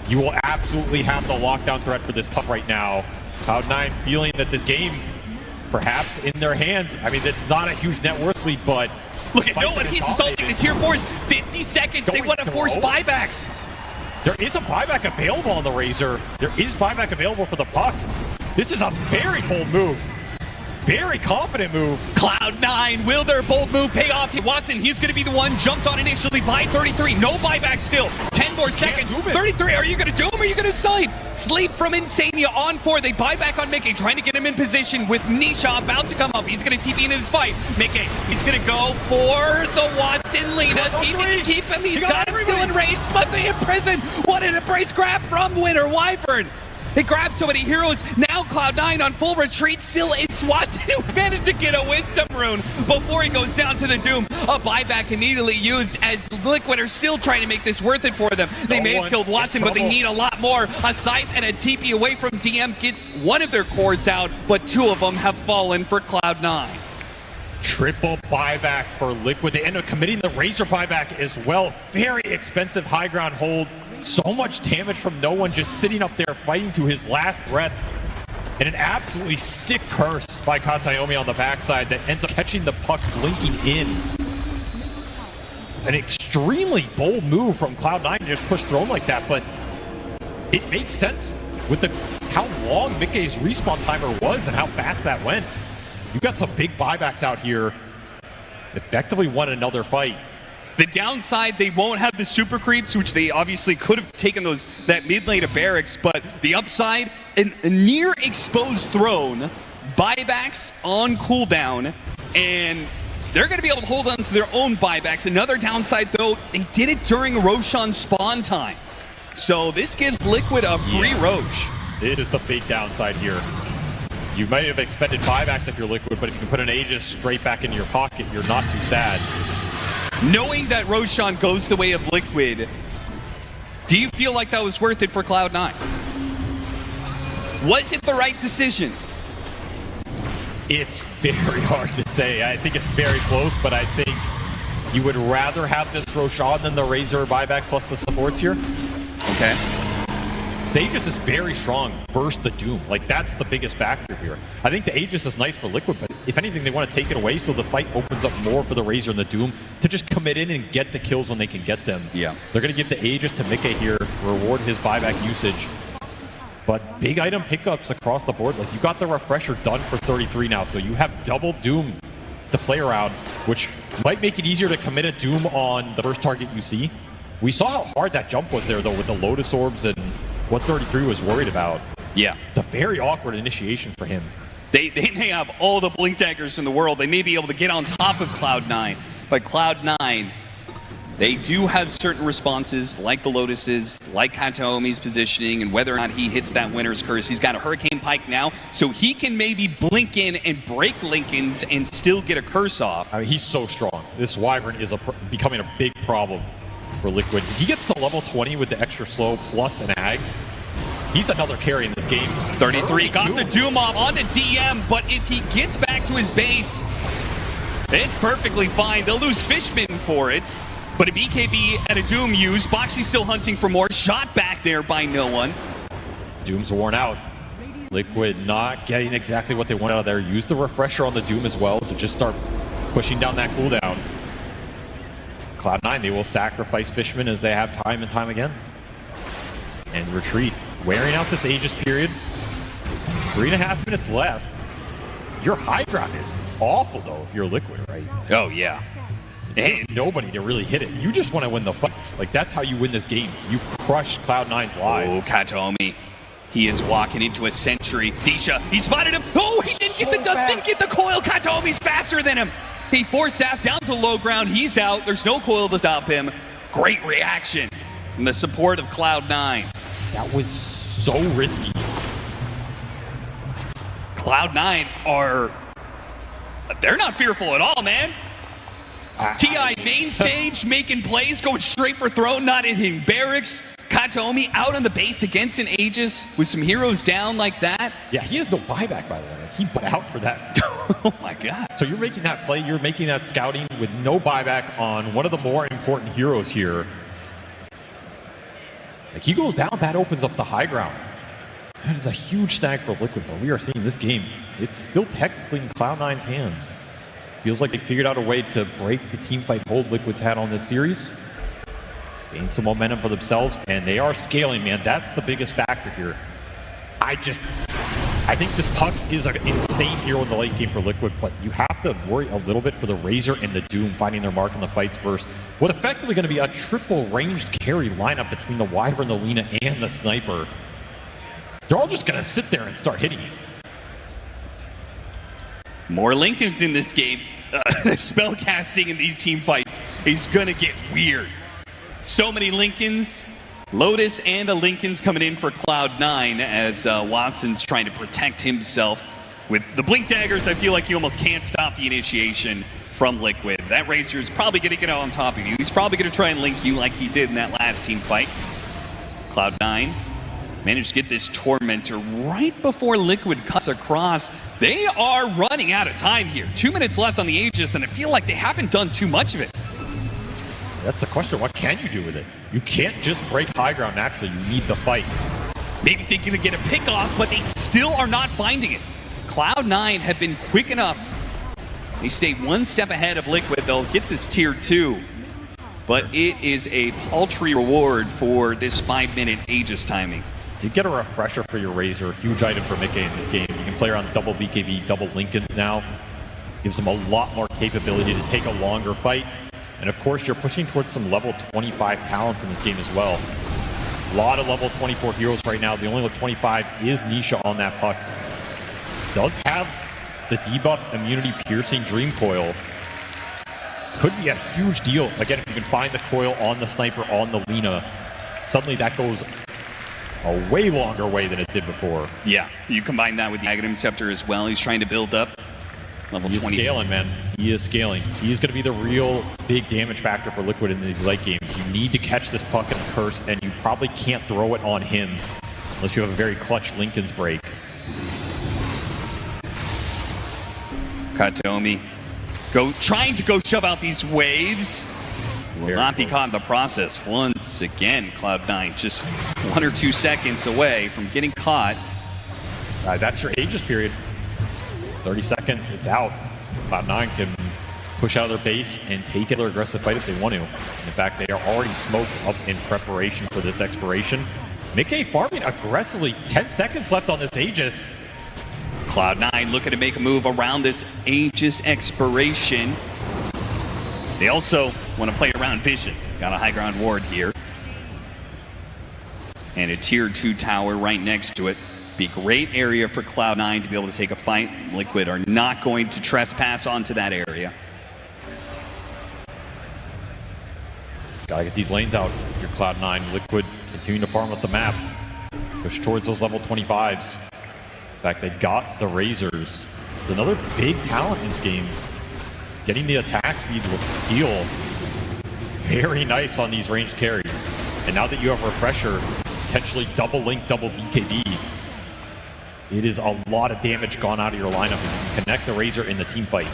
You will absolutely have the lockdown threat for this puck right now. Cloud9 feeling that this game, perhaps in their hands. I mean, it's not a huge net worth lead, but... Look at Noah, he's assaulting the tier 4s. 50 seconds, they want to force buybacks. There is a buyback available on the Razor. There is buyback available for the puck. This is a very bold move. Very confident move. Cloud9, will their bold move pay off? Watson, he's going to be the one jumped on initially by 33. No buyback still. 10 more seconds. 33, are you going to do him or are you going to sleep? Sleep from iNsania on 4. They buy back on Mickey, trying to get him in position with Nisha about to come up. He's going to TP into this fight. Mickey, he's going to go for the Watson Lena. TP to keep him. He's got him still in range. Smuthy in prison. What an embrace grab from Winner Wyvern. They grabbed so many heroes. Now Cloud9 on full retreat. Still, it's Watson who managed to get a Wisdom Rune before he goes down to the Doom. A buyback immediately used as Liquid are still trying to make this worth it for them. They may have killed Watson, but they need a lot more. A Scythe and a TP away from DM gets one of their cores out, but 2 of them have fallen for Cloud9. Triple buyback for Liquid. They end up committing the Razor buyback as well. Very expensive high ground hold. So much damage from no one, just sitting up there fighting to his last breath. And an absolutely sick curse by Katayomi on the backside that ends up catching the puck blinking in. An extremely bold move from Cloud9 to just push Throne like that, but it makes sense with how long Mickey's respawn timer was and how fast that went. You got some big buybacks out here. Effectively won another fight. The downside, they won't have the super creeps, which they obviously could have taken that mid lane of barracks, but the upside, a near exposed Throne, buybacks on cooldown, and they're going to be able to hold on to their own buybacks. Another downside, though, they did it during Roshan spawn time. So this gives Liquid a free Rosh. This is the big downside here. You might have expended buybacks if you're Liquid, but if you can put an Aegis straight back into your pocket, you're not too sad. Knowing that Roshan goes the way of Liquid, do you feel like that was worth it for Cloud9? Was it the right decision? It's very hard to say. I think it's very close, but I think you would rather have this Roshan than the Razor buyback plus the supports here. Okay. Aegis is very strong versus the Doom. Like, that's the biggest factor here. I think the Aegis is nice for Liquid, but if anything, they want to take it away so the fight opens up more for the Razor and the Doom to just commit in and get the kills when they can get them. Yeah. They're going to give the Aegis to Mickey here, reward his buyback usage. But big item pickups across the board. Like, you got the Refresher done for 33 now, so you have double Doom to play around, which might make it easier to commit a Doom on the first target you see. We saw how hard that jump was there, though, with the Lotus Orbs and what 33 was worried about. Yeah. It's a very awkward initiation for him. They may have all the blink daggers in the world. They may be able to get on top of Cloud9, but Cloud9, they do have certain responses, like the Lotuses, like Kataomi's positioning, and whether or not he hits that Winner's Curse. He's got a Hurricane Pike now, so he can maybe blink in and break Lincolns and still get a curse off. I mean, he's so strong. This Wyvern is becoming a big problem for Liquid. He gets to level 20 with the extra slow plus an Ags. He's another carry in this game. 33 got the Doom off on the DM, but if he gets back to his base, it's perfectly fine. They'll lose Fishman for it, but a BKB and a Doom use. Boxy's still hunting for more. Shot back there by no one. Doom's worn out. Liquid not getting exactly what they want out of there. Use the Refresher on the Doom as well to just start pushing down that cooldown. Cloud9, they will sacrifice Fishman as they have time and time again. And retreat. Wearing out this Aegis period. 3.5 minutes left. Your high ground is awful, though, if you're Liquid, right? Oh, yeah. And nobody to really hit it. You just want to win the fight. Like, that's how you win this game. You crush Cloud9's lives. Oh, Kataomi. He is walking into a Sentry. Nisha, he spotted him. Oh, he didn't get the dust, didn't get the coil. Kataomi's faster than him. He forced Staff down to low ground. He's out. There's no coil to stop him. Great reaction from the support of Cloud9. That was so risky. Cloud9 they're not fearful at all, man. TI main stage making plays, going straight for throne, not hitting barracks. Katomi out on the base against an Aegis with some heroes down like that. Yeah, he has no buyback, by the way. He put out for that. Oh my god. So you're making that play, you're making that scouting with no buyback on one of the more important heroes here. Like, he goes down, that opens up the high ground. That is a huge snag for Liquid, but we are seeing this game. It's still technically in Cloud9's hands. Feels like they figured out a way to break the team fight hold Liquid's had on this series. Gain some momentum for themselves, and they are scaling, man. That's the biggest factor here. I think this Puck is an insane hero in the late game for Liquid, but you have to worry a little bit for the Razor and the Doom finding their mark in the fights first. What effectively going to be a triple ranged carry lineup between the Wyvern, the Lina, and the Sniper. They're all just going to sit there and start hitting you. More Lincolns in this game. Spell casting in these team fights is going to get weird. So many Lincolns. Lotus and a Lincoln's coming in for Cloud9 as Watson's trying to protect himself. With the Blink Daggers, I feel like you almost can't stop the initiation from Liquid. That Razor is probably going to get out on top of you. He's probably going to try and link you like he did in that last team fight. Cloud9 managed to get this Tormentor right before Liquid cuts across. They are running out of time here. 2 minutes left on the Aegis, and I feel like they haven't done too much of it. That's the question. What can you do with it? You can't just break high ground naturally. You need the fight. Maybe thinking to get a pick off, but they still are not finding it. Cloud9 have been quick enough. They stay one step ahead of Liquid. They'll get this tier 2. But it is a paltry reward for this 5-minute Aegis timing. You get a refresher for your Razor. Huge item for Mickey in this game. You can play around double BKB, double Lincolns now. Gives them a lot more capability to take a longer fight. And of course, you're pushing towards some level 25 talents in this game as well. A lot of level 24 heroes right now. The only level 25 is Nisha on that Puck. Does have the debuff immunity piercing Dream Coil. Could be a huge deal. Again, if you can find the coil on the Sniper, on the Lina, suddenly that goes a way longer way than it did before. Yeah, you combine that with the Aghanim Scepter as well. He's trying to build up. Level 20. He is scaling, man. He is scaling. He's going to be the real big damage factor for Liquid in these late games. You need to catch this Puck in the curse, and you probably can't throw it on him unless you have a very clutch Lincoln's break. Katomi trying to go shove out these waves. Will Very not be close. caught in the process. Once again, Cloud9 just 1 or 2 seconds away from getting caught. That's your Aegis period. 30 seconds, it's out. Cloud9 can push out of their base and take their aggressive fight if they want to. In fact, they are already smoked up in preparation for this expiration. Mickey farming aggressively. 10 seconds left on this Aegis. Cloud9 looking to make a move around this Aegis expiration. They also want to play around Vision. Got a high ground ward here. And a tier 2 tower right next to it. Be a great area for Cloud9 to be able to take a fight. Liquid are not going to trespass onto that area. Gotta get these lanes out. Your Cloud9, Liquid continuing to farm up the map. Push towards those level 25s. In fact, they got the Razors. It's another big talent in this game. Getting the attack speed with Steel. Very nice on these ranged carries. And now that you have Refresher, potentially double Link, double BKB, it is a lot of damage gone out of your lineup and you can connect the Razor in the team fight.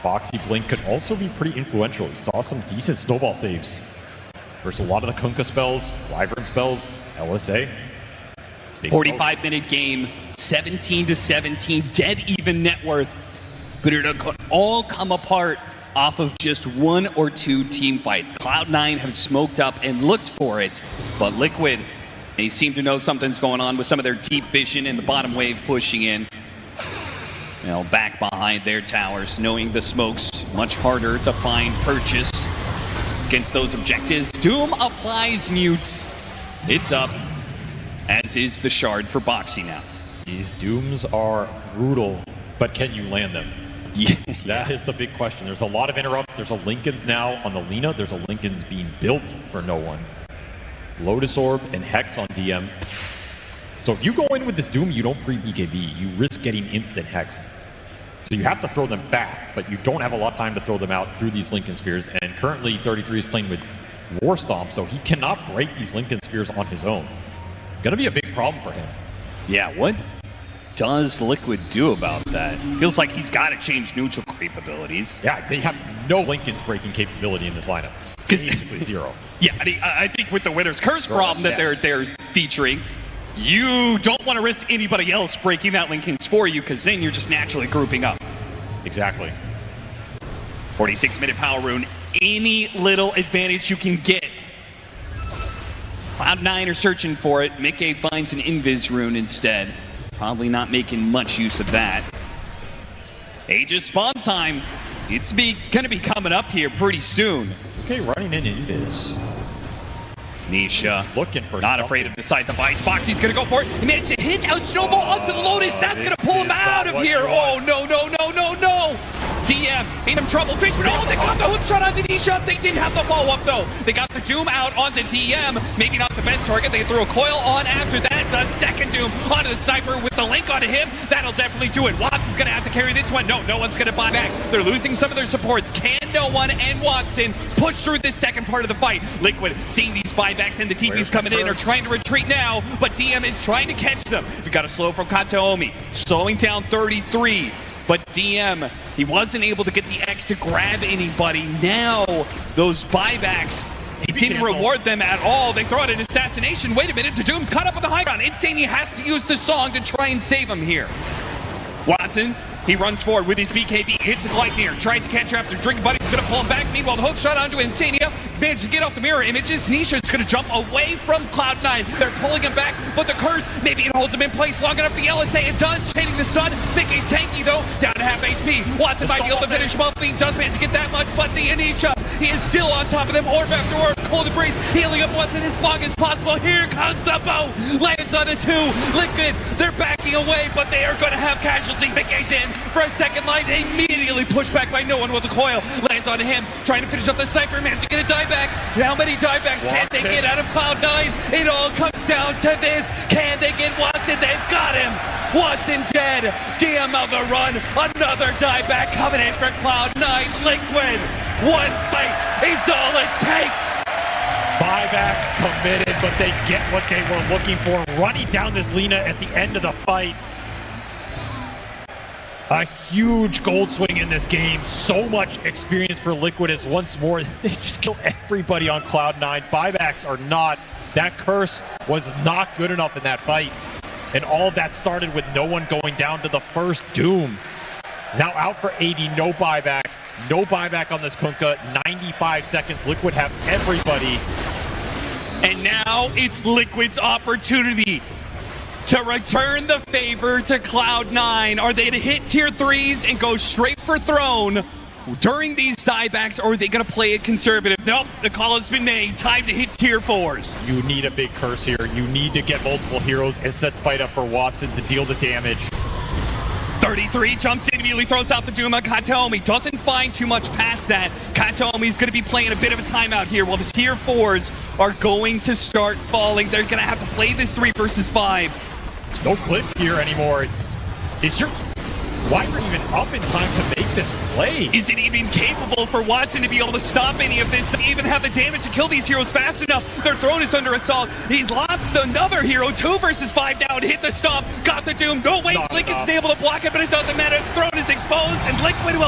Boxy Blink could also be pretty influential. You saw some decent snowball saves versus a lot of the Kunkka spells, Wyvern spells, LSA. 45-minute game, 17-17, dead even net worth. But it could all come apart off of just 1 or 2 team fights. Cloud9 have smoked up and looked for it, but Liquid, they seem to know something's going on with some of their deep vision and the bottom wave pushing in. You know, back behind their towers, knowing the smokes much harder to find purchase against those objectives. Doom applies mute. It's up, as is the shard for Boxy now. These Dooms are brutal, but can you land them? Yeah. That is the big question. There's a lot of interrupt. There's a Lincoln's now on the Lina. There's a Lincoln's being built for no one. Lotus Orb and Hex on DM. So if you go in with this Doom, you don't pre-BKB. You risk getting instant Hexed. So you have to throw them fast, but you don't have a lot of time to throw them out through these Lincoln Spheres. And currently 33 is playing with War Stomp, so he cannot break these Lincoln Spheres on his own. Gonna be a big problem for him. Yeah, what does Liquid do about that? Feels like he's got to change neutral capabilities. Yeah, they have no Lincoln's breaking capability in this lineup. Basically zero. Yeah, I think with the Winter's Curse problem that they're featuring, you don't want to risk anybody else breaking that Lincoln's for you, because then you're just naturally grouping up. Exactly. 46-minute power rune. Any little advantage you can get. Cloud9 are searching for it. Mickey finds an Invis rune instead. Probably not making much use of that. Aegis spawn time. It's gonna be coming up here pretty soon. Okay, running in Invis. Nisha looking for not afraid of the side device box. He's gonna go for it. He managed to hit a snowball onto the Lotus. That's gonna pull him out of here. Oh no, no, no, no, no. DM in some trouble. Fishman, oh, they got the hook shot onto Nisha. They didn't have the follow-up though. They got the Doom out onto DM. Maybe not the best target. They threw a coil on after that. The second Doom onto the Sniper with the link onto him. That'll definitely do it. Watson's gonna have to carry this one. No one's gonna buy back. They're losing some of their supports. Can no one and Watson push through this second part of the fight? Liquid seeing these buybacks and the TPs coming in are trying to retreat now, but DM is trying to catch them. We got a slow from Kataomi, slowing down 33. But DM, he wasn't able to get the X to grab anybody. Now, those buybacks, he didn't reward them at all. They throw out an assassination. Wait a minute, the Doom's caught up with the high ground. iNsania has to use the song to try and save him here. Watson, he runs forward with his BKB, hits the Gleipnir, tries to catch her after Drink Buddy's gonna pull him back. Meanwhile, the hook shot onto iNsania, manages to get off the mirror images. Nisha's gonna jump away from Cloud9. They're pulling him back, but the curse, maybe it holds him in place long enough for the LSA. It does, chaining the stun. Mickey's tanky though, down to half HP. Watson might be able to finish him off. He does manage to get that much, but the Nisha, he is still on top of them. Orb after orb, cold breeze, healing up Watson as long as possible. Here comes the bow, lands on a 2. Liquid, they're backing away, but they are gonna have casualties. Mickey's in for a second line, immediately pushed back by no one with the coil. Lands onto him, trying to finish up the Sniper, managed to get a dieback. How many diebacks can they get out of Cloud9? It all comes down to this. Can they get Watson? They've got him. Watson dead. DM on the run. Another dieback coming in for Cloud9. Liquid. One fight is all it takes. Buybacks committed, but they get what they were looking for. Running down this Lina at the end of the fight. A huge gold swing in this game. So much experience for Liquid as once more they just kill everybody on Cloud9. Buybacks are not. That curse was not good enough in that fight. And all of that started with no one going down to the first Doom. Now out for 80, no buyback. No buyback on this Kunkka. 95 seconds. Liquid have everybody. And now it's Liquid's opportunity to return the favor to Cloud9. Are they going to hit tier 3s and go straight for throne during these diebacks, or are they going to play it conservative? Nope, the call has been made. Time to hit tier 4s. You need a big curse here. You need to get multiple heroes and set the fight up for Watson to deal the damage. 33 jumps in, immediately throws out the Doom on Kataomi. Doesn't find too much past that. Kataomi's going to be playing a bit of a timeout here while the tier 4s are going to start falling. They're going to have to play this 3 versus 5. No clip here anymore. Is your Wyvern even up in time to make this play? Is it even capable for Watson to be able to stop any of this? They even have the damage to kill these heroes fast enough. Their throne is under assault. He lost another hero. 2 versus 5 down. Hit the stomp. Got the Doom. No, wait. Lincoln's able to block it, but it doesn't matter. The throne is exposed, and Liquid will